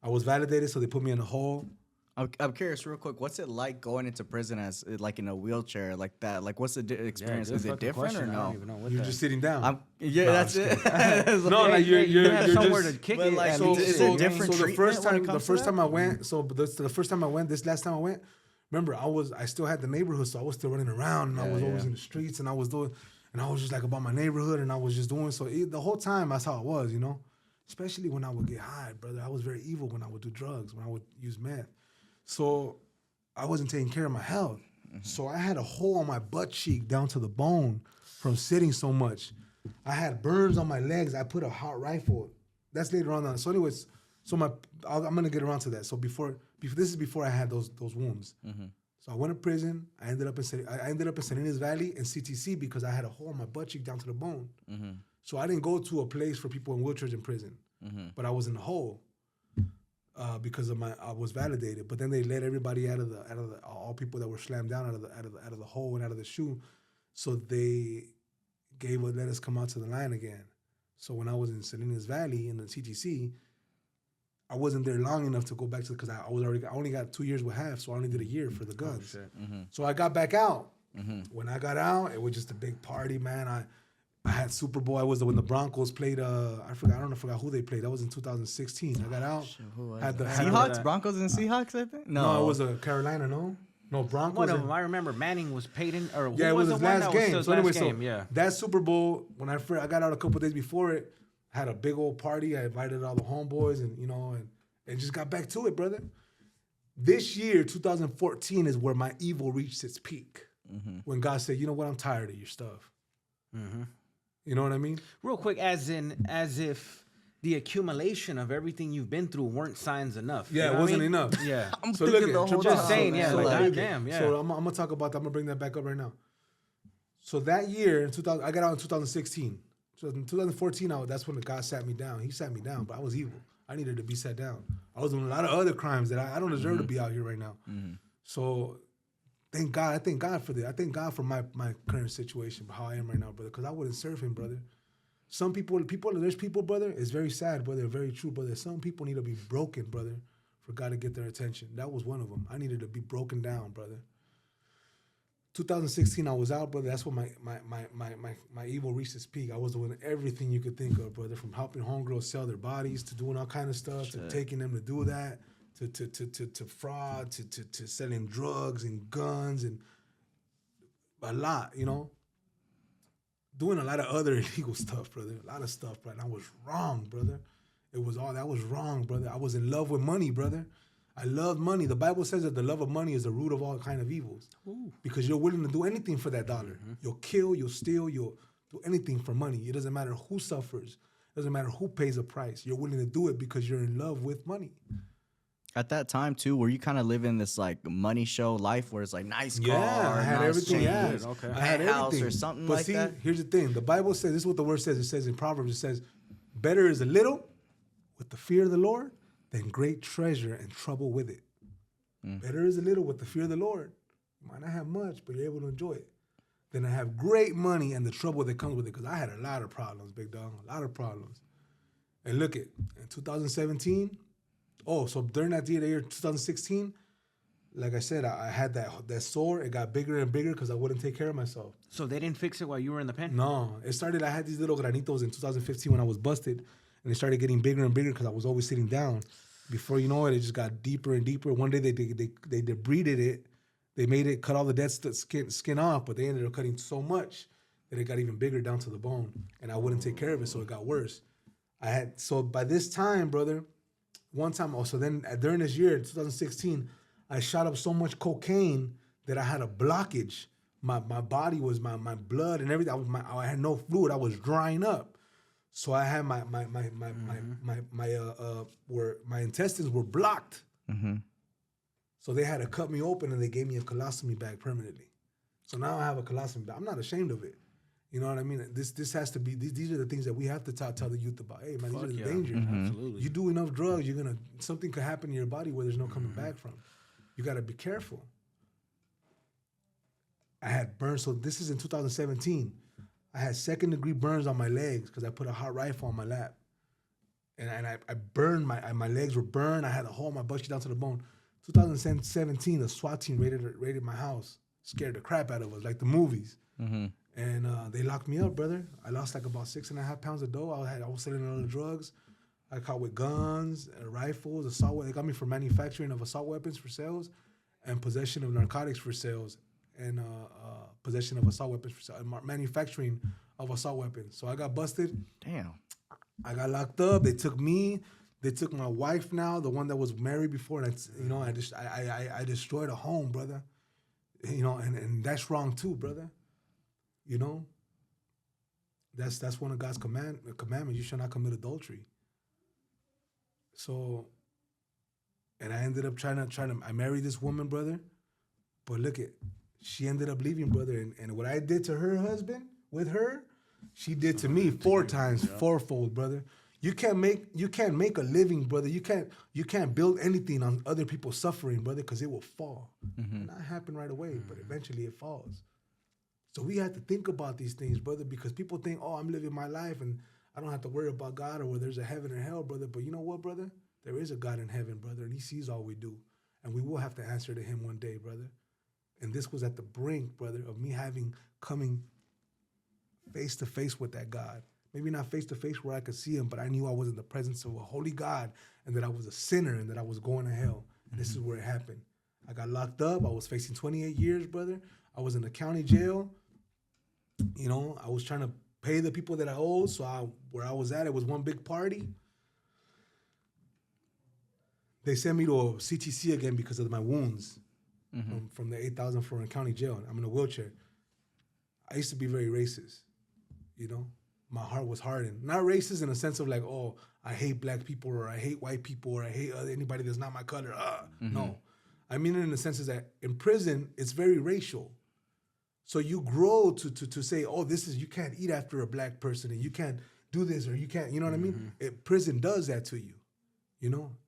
I was validated, so they put me in a hole. I'm curious, real quick. What's it like going into prison as like in a wheelchair like that? Like, what's the experience? good Is it fucking different question. or I no? don't even know what You're that- just sitting down. That's it. It's No, like- like you you're have you're somewhere just, to kick but it. like, at so least. is there different So the treatment first when it time, comes to that? I went. So the first time I went, this last time I went, remember I still had the neighborhood, so I was still running around, and I was always in the streets, and I was just like about my neighborhood, and I was just doing so. The whole time that's how it was, Especially when I would get high, brother. I was very evil when I would do drugs, when I would use meth. So I wasn't taking care of my health. So I had a hole on my butt cheek down to the bone from sitting so much. I had burns on my legs. I put a hot rifle. That's later on. So anyways, I'm gonna get around to that. So before this is before I had those wounds. So I went to prison. I ended up in Salinas Valley and CTC because I had a hole on my butt cheek down to the bone. So I didn't go to a place for people in wheelchairs in prison, but I was in the hole. Because I was validated, but then they let everybody out of the all people that were slammed down out of the hole and out of the shoe, so they let us come out to the line again. So when I was in Salinas Valley in the CTC, I wasn't there long enough to go back to because I only got 2 years with half, so I only did a year for the guns. So I got back out. When I got out, it was just a big party, man. I had Super Bowl. I was when the Broncos played. I forgot who they played. That was in 2016. I got out. Had the Seahawks, Broncos, and Seahawks. I think. No, it was a Carolina. No Broncos. One of them, I remember Manning was paid in, or Yeah, who it was the his one last that was game. his So last anyway, game, yeah. that Super Bowl when I got out a couple days before it, had a big old party. I invited all the homeboys and just got back to it, brother. This year, 2014, is where my evil reached its peak. When God said, "You know what? I'm tired of your stuff." You know what I mean? Real quick, as if the accumulation of everything you've been through weren't signs enough. Yeah, You know it what I wasn't mean? enough. Yeah. I'm So thinking look the at whole Triple Just time. saying, yeah, So like, look at- goddamn, yeah. So I'm gonna talk about that. I'm gonna bring that back up right now. So that year, in 2000, I got out in 2016. So in 2014, that's when God sat me down. He sat me down, but I was evil. I needed to be sat down. I was doing a lot of other crimes that I don't deserve to be out here right now. So thank God. I thank God for that. I thank God for my current situation, how I am right now, brother, because I wouldn't serve him, brother. There's people, brother, it's very sad, brother, very true, brother. Some people need to be broken, brother, for God to get their attention. That was one of them. I needed to be broken down, brother. 2016, I was out, brother. That's when my evil reached its peak. I was doing everything you could think of, brother, from helping homegirls sell their bodies to doing all kind of stuff, to taking them to do that, to fraud, to selling drugs and guns and a lot, you know. Doing a lot of other illegal stuff, brother. A lot of stuff, brother. I was wrong, brother. That was wrong, brother. I was in love with money, brother. I love money. The Bible says that the love of money is the root of all kind of evils. Ooh. Because you're willing to do anything for that dollar. Mm-hmm. You'll kill, you'll steal, you'll do anything for money. It doesn't matter who suffers. It doesn't matter who pays a price. You're willing to do it because you're in love with money. At that time too, were you kind of living this like money show life where it's like nice car, I had nice everything. chain, Okay. I had house or something but like see, that? Here's the thing. The Bible says, this is what the word says. It says in Proverbs, it says, better is a little with the fear of the Lord than great treasure and trouble with it. Better is a little with the fear of the Lord. You might not have much, but you're able to enjoy it. Then I have great money and the trouble that comes with it. Because I had a lot of problems, big dog. A lot of problems. And look in 2017, so during that year 2016, like I said, I had that sore. It got bigger and bigger because I wouldn't take care of myself. So they didn't fix it while you were in the pen? No. It started, I had these little granitos in 2015 when I was busted. And they started getting bigger and bigger because I was always sitting down. Before you know it, it just got deeper and deeper. One day they debrided it. They made it, cut all the dead skin off, but they ended up cutting so much that it got even bigger down to the bone. And I wouldn't take care of it, so it got worse. So by this time, brother, one time, during this year, 2016, I shot up so much cocaine that I had a blockage. My body was, my blood and everything, I had no fluid. I was drying up. So I had my intestines were blocked. Mm-hmm. So they had to cut me open and they gave me a colostomy bag permanently. So now I have a colostomy bag. I'm not ashamed of it. You know what I mean? This has to be. These are the things that we have to tell the youth about. Hey man, these are the dangers. Mm-hmm. Absolutely. You do enough drugs, something could happen in your body where there's no coming back from. You got to be careful. I had burns. So this is in 2017. I had 2nd-degree burns on my legs because I put a hot rifle on my lap. And I burned, my legs were burned. I had a hole in my butt down to the bone. 2017, the SWAT team raided my house. Scared the crap out of us, like the movies. Mm-hmm. And they locked me up, brother. I lost like about 6.5 pounds of dough. I was selling other drugs. I caught with guns, rifles, assault weapons. They got me for manufacturing of assault weapons for sales and possession of narcotics for sales. And possession of assault weapons, manufacturing of assault weapons. So I got busted. Damn. I got locked up. They took me. They took my wife now, the one that was married before. And I destroyed a home, brother. And that's wrong too, brother. That's one of God's commandments. You shall not commit adultery. So, and I ended up I married this woman, brother. But look at. She ended up leaving, brother, and what I did to her husband with her, she did to me 4 times, fourfold, brother. You can't make a living, brother. You can't build anything on other people's suffering, brother, because it will fall. Mm-hmm. It not happen right away, but eventually it falls. So we have to think about these things, brother, because people think, I'm living my life and I don't have to worry about God or whether there's a heaven or hell, brother. But you know what, brother? There is a God in heaven, brother, and he sees all we do. And we will have to answer to him one day, brother. And this was at the brink, brother, of me coming face to face with that God. Maybe not face to face where I could see him, but I knew I was in the presence of a holy God and that I was a sinner and that I was going to hell. And this is where it happened. I got locked up. I was facing 28 years, brother. I was in the county jail. I was trying to pay the people that I owed. So where I was at, it was one big party. They sent me to a CTC again because of my wounds. Mm-hmm. From the 8,000 floor in county jail. I'm in a wheelchair. I used to be very racist, My heart was hardened. Not racist in a sense of like, I hate black people or I hate white people or I hate anybody that's not my color. Mm-hmm. No. I mean it in the sense is that in prison, it's very racial. So you grow to say, you can't eat after a black person and you can't do this or you can't, you know what I mean? Prison does that to you,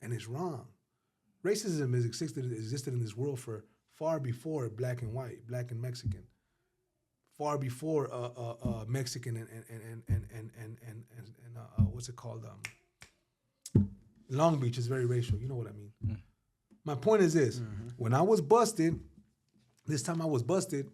and it's wrong. Racism has existed in this world for far before black and white, black and Mexican, far before Mexican and what's it called? Long Beach is very racial. You know what I mean? My point is this: when I was busted, this time I was busted,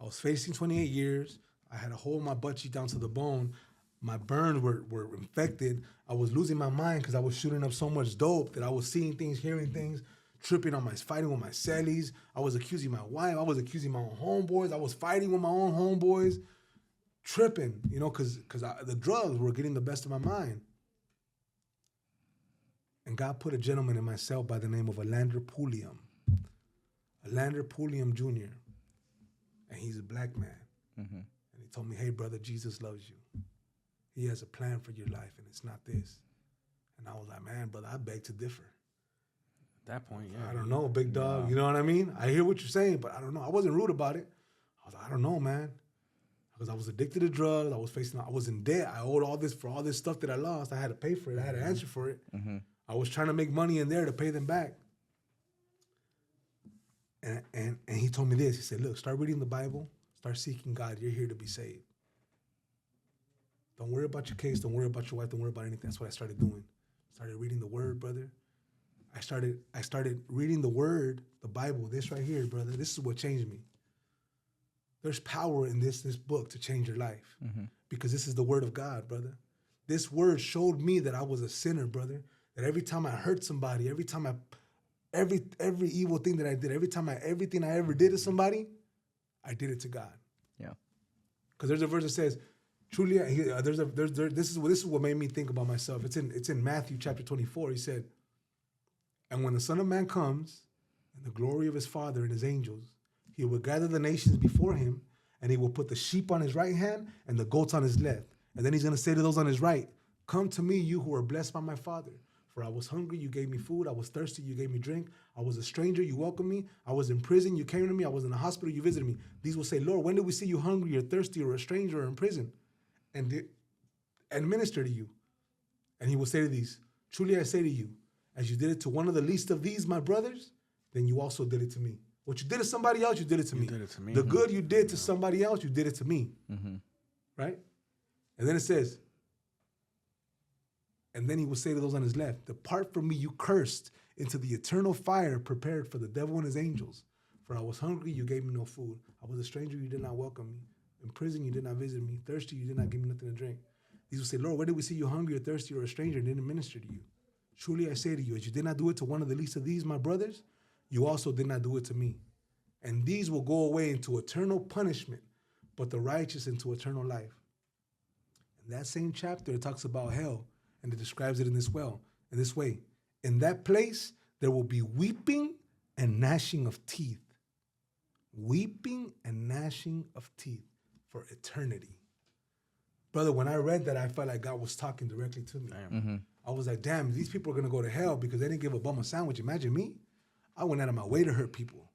I was facing 28 years. I had a hole in my butt cheek down to the bone. My burns were infected. I was losing my mind because I was shooting up so much dope that I was seeing things, hearing things, tripping on fighting with my cellies. I was accusing my wife. I was accusing my own homeboys. I was fighting with my own homeboys, tripping, because the drugs were getting the best of my mind. And God put a gentleman in my cell by the name of Alander Pulliam Jr., and he's a black man. Mm-hmm. And he told me, hey, brother, Jesus loves you. He has a plan for your life, and it's not this. And I was like, man, brother, I beg to differ. At that point, yeah. I don't know, big dog. You know what I mean? I hear what you're saying, but I don't know. I wasn't rude about it. I was like, I don't know, man. Because I was addicted to drugs. I was in debt. I owed all this stuff that I lost. I had to pay for it. I had to answer for it. Mm-hmm. I was trying to make money in there to pay them back. And he told me this. He said, look, start reading the Bible. Start seeking God. You're here to be saved. Don't worry about your case. Don't worry about your wife. Don't worry about anything. That's what I started doing. Started reading the Word, brother. I started reading the Word, the Bible. This right here, brother. This is what changed me. There's power in this book to change your life, because this is the Word of God, brother. This Word showed me that I was a sinner, brother. That every time I hurt somebody, every evil thing that I did, everything I ever did to somebody, I did it to God. Yeah. Because there's a verse that says, truly, this is what made me think about myself. It's in Matthew chapter 24. He said, and when the Son of Man comes in the glory of his Father and his angels, he will gather the nations before him, and he will put the sheep on his right hand and the goats on his left. And then he's going to say to those on his right, come to me, you who are blessed by my Father. For I was hungry, you gave me food. I was thirsty, you gave me drink. I was a stranger, you welcomed me. I was in prison, you came to me. I was in the hospital, you visited me. These will say, Lord, when did we see you hungry or thirsty or a stranger or in prison and minister to you? And he will say to these, truly I say to you, as you did it to one of the least of these, my brothers, then you also did it to me. What you did to somebody else, you did it to me. Did it to me. The good you did to somebody else, you did it to me. Mm-hmm. Right? And then it says, and then he will say to those on his left, depart from me, you cursed, into the eternal fire prepared for the devil and his angels. For I was hungry, you gave me no food. I was a stranger, you did not welcome me. In prison, you did not visit me. Thirsty, you did not give me nothing to drink. These will say, Lord, where did we see you hungry or thirsty or a stranger and didn't minister to you? Truly I say to you, as you did not do it to one of the least of these, my brothers, you also did not do it to me. And these will go away into eternal punishment, but the righteous into eternal life. In that same chapter, it talks about hell, and it describes it in this way. In that place, there will be weeping and gnashing of teeth. Weeping and gnashing of teeth for eternity. Brother, when I read that, I felt like God was talking directly to me. Mm-hmm. I was like, damn, these people are going to go to hell because they didn't give a bum a sandwich. Imagine me. I went out of my way to hurt people.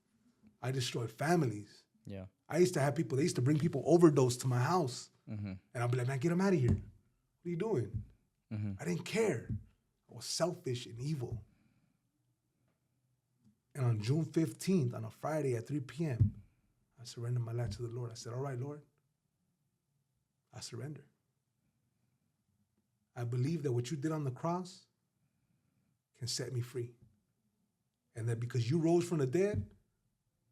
I destroyed families. Yeah. I used to have people, they used to bring people overdose to my house. Mm-hmm. And I'd be like, man, get them out of here. What are you doing? Mm-hmm. I didn't care. I was selfish and evil. And on June 15th, on a Friday at 3 p.m., I surrendered my life to the Lord. I said, all right, Lord, I surrender. I believe that what you did on the cross can set me free. And that because you rose from the dead,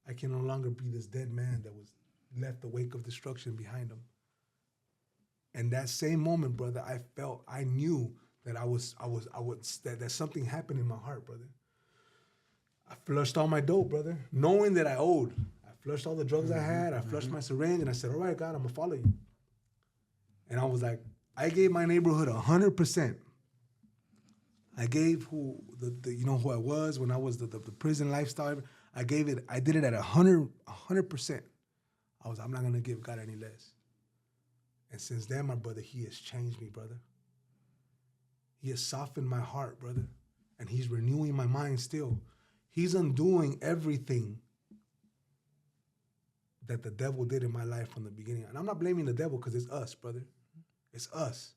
I can no longer be this dead man that was left the wake of destruction behind him. And that same moment, brother, I knew that that something happened in my heart, brother. I flushed all my dope, brother, knowing that I owed. I flushed all the drugs I had. I flushed my syringe, and I said, all right, God, I'm going to follow you. And I was like, I gave my neighborhood 100%. I gave who I was when I was the prison lifestyle. I did it at 100%. I'm not going to give God any less. And since then, my brother, he has changed me, brother. He has softened my heart, brother. And he's renewing my mind still. He's undoing everything that the devil did in my life from the beginning. And I'm not blaming the devil because it's us, brother. It's us.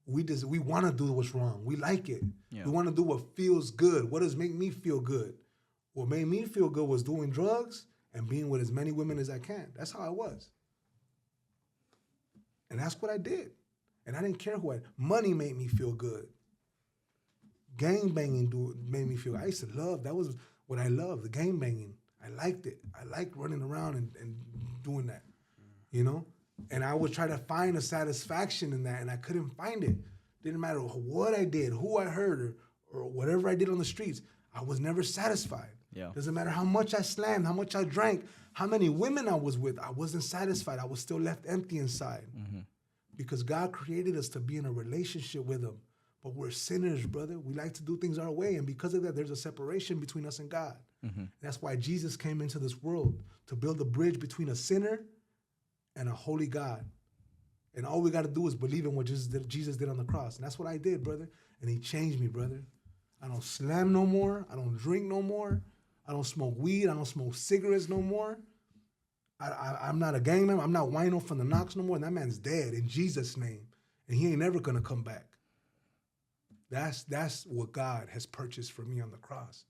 We want to do what's wrong. We like it. Yeah. We want to do what feels good. What does make me feel good? What made me feel good was doing drugs and being with as many women as I can. That's how I was. And that's what I did. And I didn't care money made me feel good. Gang banging made me feel. I used to love. That was what I loved. The gang banging. I liked it. I liked running around and doing that, you know? And I would try to find a satisfaction in that, and I couldn't find it. Didn't matter what I did, who I heard, or whatever I did on the streets. I was never satisfied. Yeah. Doesn't matter how much I slammed, how much I drank, how many women I was with. I wasn't satisfied. I was still left empty inside. Because God created us to be in a relationship with him. But we're sinners, brother. We like to do things our way. And because of that, there's a separation between us and God. That's why Jesus came into this world, to build a bridge between a sinner and a holy God. And all we got to do is believe in what Jesus did on the cross. And that's what I did, brother. And he changed me, brother. I don't slam no more. I don't drink no more. I don't smoke weed. I don't smoke cigarettes no more. I'm not a gang member. I'm not whining from the Knox no more. And that man's dead in Jesus' name. And he ain't never going to come back. That's what God has purchased for me on the cross.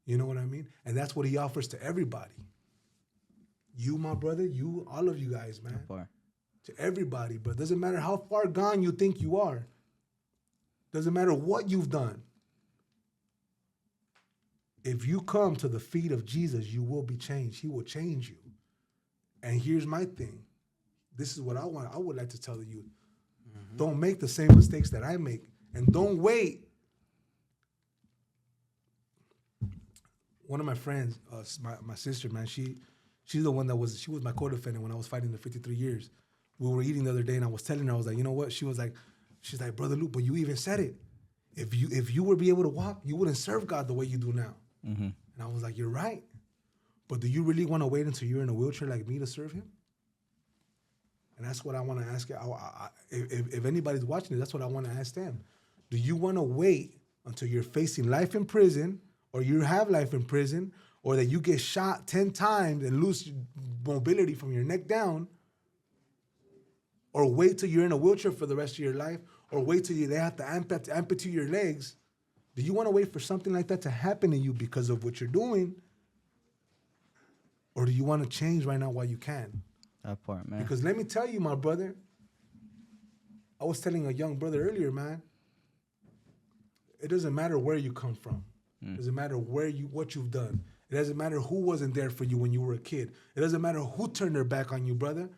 You know what I mean? And that's what he offers to everybody. You, my brother, you, all of you guys, man. To everybody, but doesn't matter how far gone you think you are. Doesn't matter what you've done. If you come to the feet of Jesus, you will be changed. He will change you. And here's my thing. This is what I would like to tell the youth. Don't make the same mistakes that I make. And don't wait. One of my friends, my sister, man, she's the one she was my co-defendant when I was fighting the 53 years. We were eating the other day and I was telling her, I was like, you know what? She's like, Brother Luke, but you even said it. If you were be able to walk, you wouldn't serve God the way you do now. And I was like, you're right. But do you really want to wait until you're in a wheelchair like me to serve him? And that's what I want to ask you. If anybody's watching it, that's what I want to ask them. Do you want to wait until you're facing life in prison, or you have life in prison, or that you get shot 10 times and lose mobility from your neck down, or wait till you're in a wheelchair for the rest of your life, or wait till they have to amputate your legs? Do you want to wait for something like that to happen to you because of what you're doing? Or do you want to change right now while you can? That part, man. Because let me tell you, my brother, I was telling a young brother earlier, man, it doesn't matter where you come from. It doesn't matter what you've done. It doesn't matter who wasn't there for you when you were a kid. It doesn't matter who turned their back on you, brother.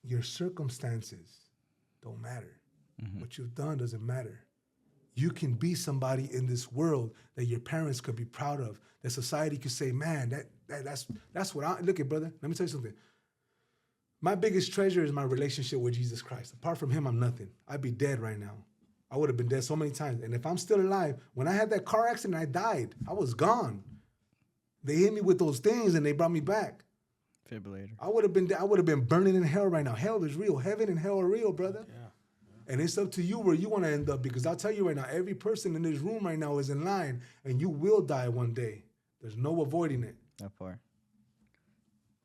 Your circumstances don't matter. What you've done doesn't matter. You can be somebody in this world that your parents could be proud of, that society could say, man, that's what look at, brother. Let me tell you something. My biggest treasure is my relationship with Jesus Christ. Apart from him, I'm nothing. I'd be dead right now. I would have been dead so many times. And if I'm still alive, when I had that car accident, I died. I was gone. They hit me with those things and they brought me back. Defibrillator. I would have been burning in hell right now. Hell is real. Heaven and hell are real, brother. Yeah. And it's up to you where you want to end up, because I'll tell you right now, every person in this room right now is in line, and you will die one day. There's no avoiding it. That part.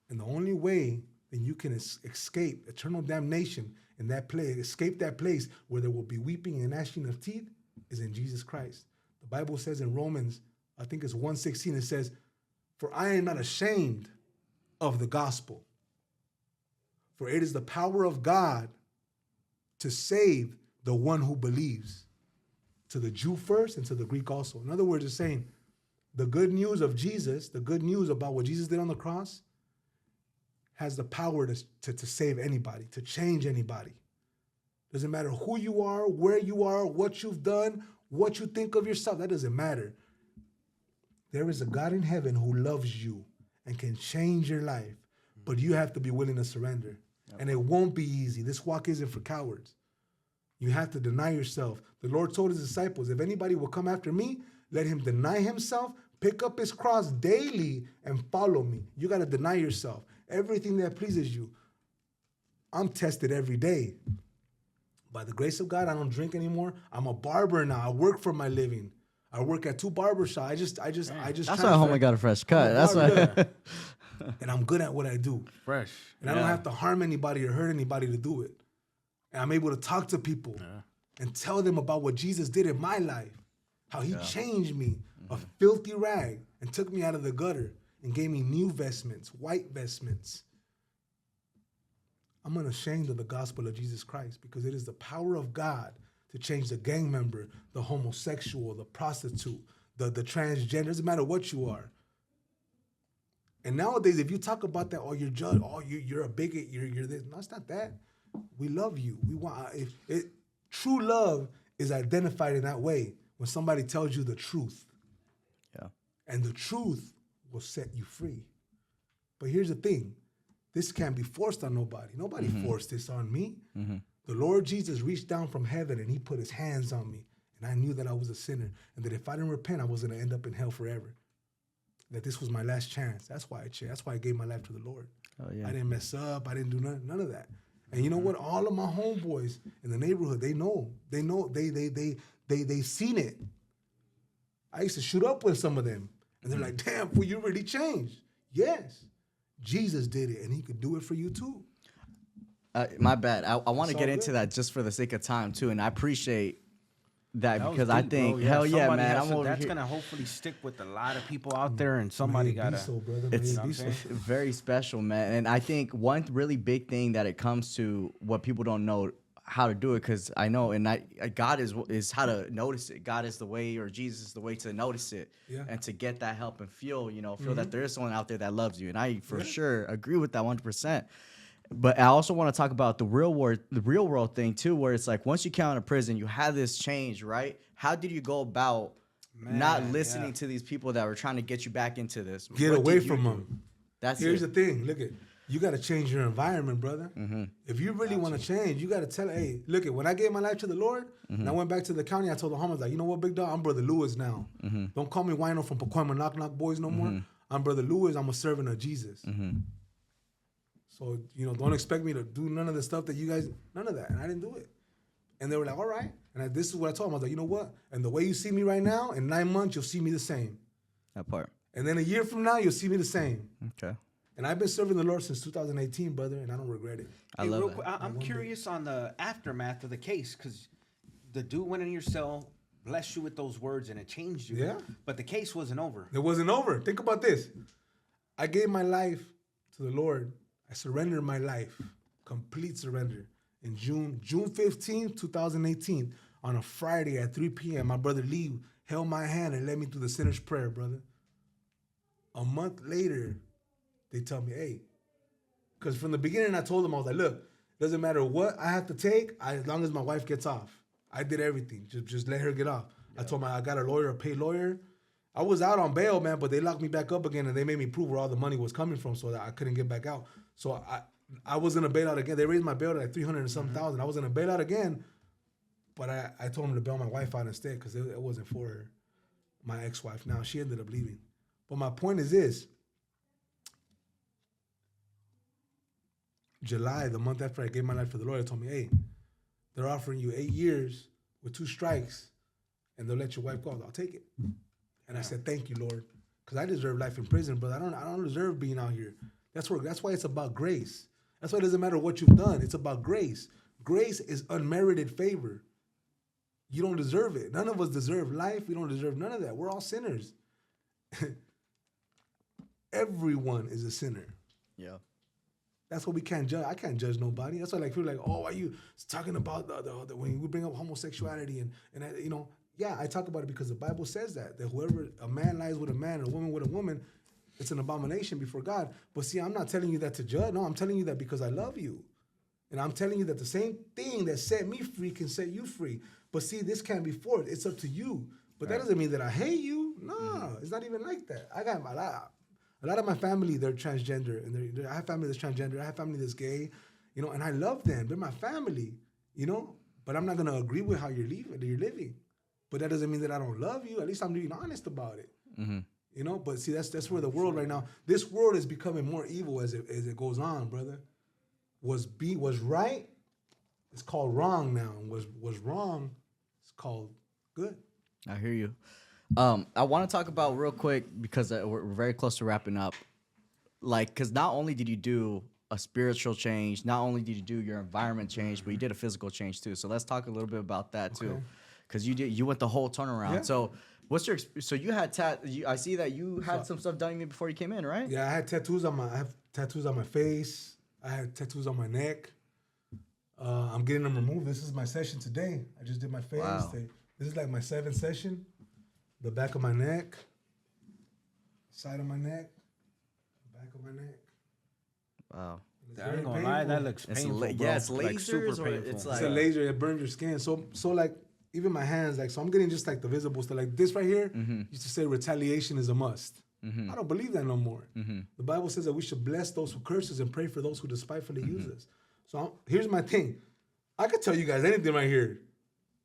And the only way that you can escape eternal damnation in that place, escape that place where there will be weeping and gnashing of teeth, is in Jesus Christ. The Bible says in Romans, I think it's 1:16, it says, "For I am not ashamed of the gospel, for it is the power of God to save the one who believes, to the Jew first and to the Greek also." In other words, it's saying the good news of Jesus, the good news about what Jesus did on the cross, has the power to save anybody, to change anybody. Doesn't matter who you are, where you are, what you've done, what you think of yourself. That doesn't matter. There is a God in heaven who loves you and can change your life, but you have to be willing to surrender. And it won't be easy. This walk isn't for cowards. You have to deny yourself. The Lord told his disciples, if anybody will come after me, let him deny himself, pick up his cross daily, and follow me. You got to deny yourself. Everything that pleases you. I'm tested every day. By the grace of God, I don't drink anymore. I'm a barber now. I work for my living. I work at 2 barbershops. I just. That's why homie got a fresh cut. That's why. And I'm good at what I do. Fresh. And I don't have to harm anybody or hurt anybody to do it. And I'm able to talk to people and tell them about what Jesus did in my life. How he changed me, a filthy rag, and took me out of the gutter and gave me new vestments, white vestments. I'm unashamed of the gospel of Jesus Christ, because it is the power of God to change the gang member, the homosexual, the prostitute, the transgender. Doesn't matter what you are. And nowadays, if you talk about that, you're judged, you're a bigot, you're this. No, it's not that. We love you. We want true love is identified in that way when somebody tells you the truth. Yeah. And the truth will set you free. But here's the thing. This can't be forced on nobody. Nobody forced this on me. The Lord Jesus reached down from heaven and he put his hands on me. And I knew that I was a sinner and that if I didn't repent, I was going to end up in hell forever. That this was my last chance. That's why I changed. That's why I gave my life to the Lord. Oh, yeah. I didn't mess up. I didn't do none of that. And you know what? All of my homeboys in the neighborhood, they know. They seen it. I used to shoot up with some of them. And they're like, damn, fool, you really changed. Yes. Jesus did it, and he could do it for you too. My bad. I want to It's get all into good. that just for the sake of time too, and I appreciate that That was because I deep, think bro. hell yeah, somebody man. has I'm to- over that's here. gonna hopefully stick with a lot of people out there, and somebody May it be gotta. so, brother. It's- May it be so. Very special, man. And I think one really big thing that it comes to what people don't know how to do it, because I know, and God is how to notice it. God is the way, or Jesus is the way to notice it, Yeah. and to get that help and feel that there is someone out there that loves you. And I for sure agree with that 100%. But I also want to talk about the real world thing too, where it's like once you come out of prison, you have this change, right? How did you go about not Man, listening yeah. to these people that were trying to get you back into this? Get What away did you from do? them. That's Here's it. the thing. Look at you got to change your environment, brother. If you really want to change, you got to tell. Hey, look at when I gave my life to the Lord, and I went back to the county. I told the homies like, you know what, big dog, I'm Brother Lewis now. Don't call me Wino from Pacoima Knock Knock Boys no more. I'm Brother Lewis. I'm a servant of Jesus. So don't expect me to do none of the stuff that you guys, none of that. And I didn't do it. And they were like, all right. And this is what I told them. I was like, you know what? And the way you see me right now, in 9 months, you'll see me the same. That part. And then a year from now, you'll see me the same. Okay. And I've been serving the Lord since 2018, brother, and I don't regret it. I Hey, love real it. quick, I'm curious on the aftermath of the case, because the dude went in your cell, blessed you with those words, and it changed you. Yeah. But the case wasn't over. It wasn't over. Think about this. I gave my life to the Lord. I surrendered my life, complete surrender. In June 15th, 2018, on a Friday at 3 p.m., my brother Lee held my hand and led me through the sinner's prayer, brother. A month later, they tell me, hey, because from the beginning I told them, I was like, look, doesn't matter what I have to take, as long as my wife gets off. I did everything. Just let her get off. Yeah. I told my I got a lawyer, a paid lawyer. I was out on bail, man, but they locked me back up again and they made me prove where all the money was coming from so that I couldn't get back out. So I was gonna bail out again. They raised my bail to like 300 and some thousand. I was gonna bail out again, but I told them to bail my wife out instead because it wasn't for her, my ex-wife. Now she ended up leaving. But my point is this. July, the month after I gave my life to the Lord, they told me, hey, they're offering you 8 years with 2 strikes and they'll let your wife go. I'll take it. And I said, thank you, Lord, because I deserve life in prison, but I don't deserve being out here. That's why it's about grace. That's why it doesn't matter what you've done. It's about grace. Grace is unmerited favor. You don't deserve it. None of us deserve life. We don't deserve none of that. We're all sinners. Everyone is a sinner. Yeah. That's what we can't judge. I can't judge nobody. That's why people are like, oh, are you talking about the when we bring up homosexuality and yeah, I talk about it because the Bible says that whoever a man lies with a man or a woman with a woman, it's an abomination before God. But see, I'm not telling you that to judge. No, I'm telling you that because I love you. And I'm telling you that the same thing that set me free can set you free. But see, this can't be forced. It's up to you. But that doesn't mean that I hate you. No, it's not even like that. I got a lot of my family, they're transgender. And I have family that's transgender. I have family that's gay. And I love them. They're my family, But I'm not going to agree with how you're living. But that doesn't mean that I don't love you. At least I'm being honest about it. Mm-hmm. But see, that's where the world right now, this world is becoming more evil as it goes on, brother. Was right, it's called wrong now. And was wrong, it's called good. I hear you. I want to talk about real quick because we're very close to wrapping up. Because not only did you do a spiritual change, not only did you do your environment change, but you did a physical change too. So let's talk a little bit about that too. Because you went the whole turnaround. Yeah. So you had I see that you had some stuff done before you came in, right? Yeah, I have tattoos on my face. I had tattoos on my neck. I'm getting them removed. This is my session today. I just did my face. Wow. This is like my 7th session. The back of my neck, side of my neck, back of my neck. Wow. It's I ain't very gonna lie, that painful. looks It's painful, la- bro. yeah, it's Like, super lasers or painful. it's It's like- a laser. It burns your skin. So like even my hands, like so I'm getting just like the visible stuff. Like this right here used to say retaliation is a must. I don't believe that no more. The Bible says that we should bless those who curse us and pray for those who despitefully use us. So here's my thing. I could tell you guys anything right here,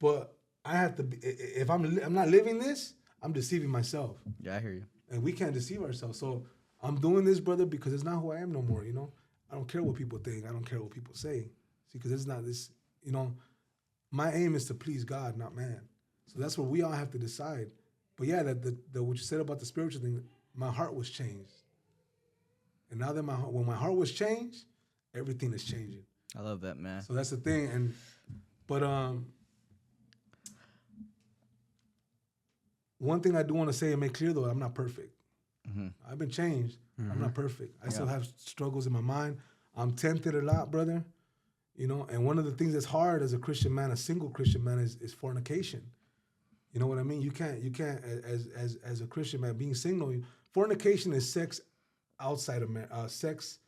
but I have to be, if I'm not living this, I'm deceiving myself. Yeah, I hear you. And we can't deceive ourselves. So I'm doing this, brother, because it's not who I am no more, you know? I don't care what people think. I don't care what people say. See, because it's not this, you know, my aim is to please God, not man. So that's what we all have to decide. But yeah, what you said about the spiritual thing, my heart was changed. And now that when my heart was changed, everything is changing. I love that, man. So that's the thing. But one thing I do want to say and make clear though, I'm not perfect. I've been changed. I'm not perfect. I still have struggles in my mind. I'm tempted a lot, brother. You know, and one of the things that's hard as a Christian man, a single Christian man, is fornication. You know what I mean? You can't as a Christian man being single. Fornication is sex outside of sex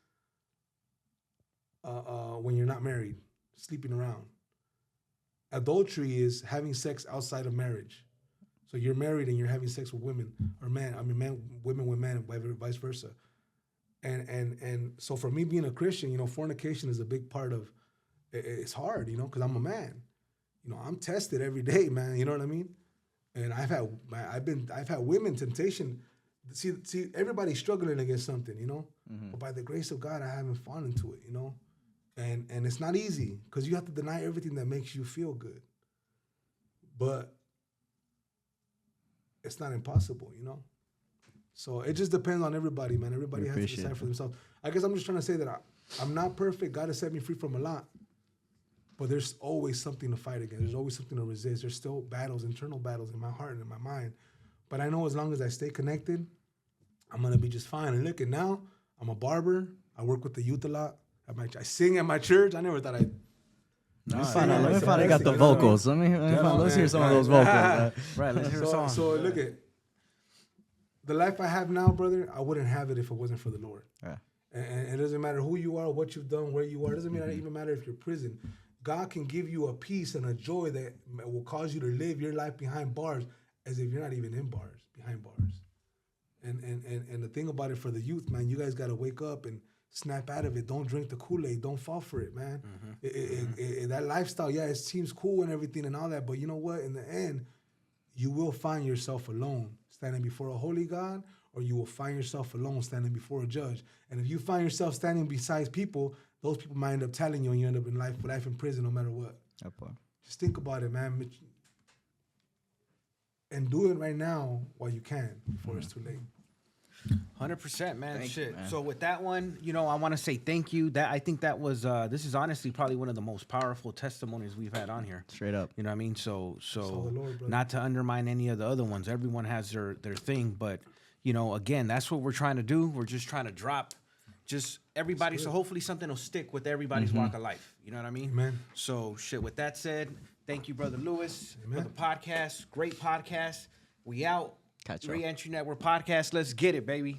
when you're not married, sleeping around. Adultery is having sex outside of marriage. So you're married and you're having sex with women or women with men, vice versa. And so for me being a Christian, you know, fornication is a big part of. It's hard, you know, because I'm a man. You know, I'm tested every day, man. You know what I mean? And I've had women temptation. See, everybody's struggling against something, you know. But by the grace of God, I haven't fallen into it, you know. And it's not easy because you have to deny everything that makes you feel good. But it's not impossible, you know. So it just depends on everybody, man. Everybody has to decide for themselves. I guess I'm just trying to say that I'm not perfect. God has set me free from a lot. But there's always something to fight against. There's always something to resist. There's still battles, internal battles in my heart and in my mind. But I know as long as I stay connected, I'm going to be just fine. And look, and now I'm a barber. I work with the youth a lot. I sing at my church. I never thought I'd... Let me find out. I got the vocals. Let's hear some of those vocals. Right, let's hear a song. So look at the life I have now, brother. I wouldn't have it if it wasn't for the Lord. Yeah. And it doesn't matter who you are, what you've done, where you are. It doesn't even matter if you're in prison. God can give you a peace and a joy that will cause you to live your life behind bars as if you're not even in bars, behind bars. And the thing about it for the youth, man, you guys got to wake up and snap out of it. Don't drink the Kool-Aid. Don't fall for it, man. That lifestyle, yeah, it seems cool and everything and all that, but you know what? In the end, you will find yourself alone standing before a holy God, or you will find yourself alone standing before a judge. And if you find yourself standing beside people, those people might end up telling you and you end up in life in prison no matter what. Just think about it, man. And do it right now while you can before it's too late. 100%, man. Thank Shit. you, man. So with that one, you know, I want to say thank you. I think that was this is honestly probably one of the most powerful testimonies we've had on here. Straight up. You know what I mean? So the Lord, brother. not to undermine any of the other ones. Everyone has their thing, but you know, again, that's what we're trying to do. We're just trying to drop just everybody. So hopefully something will stick with everybody's walk of life. You know what I mean? Amen. So shit, with that said, thank you, Brother Lewis, Amen. for the podcast. Great podcast. We out. Catch y'all. Re-Entry Network podcast. Let's get it, baby.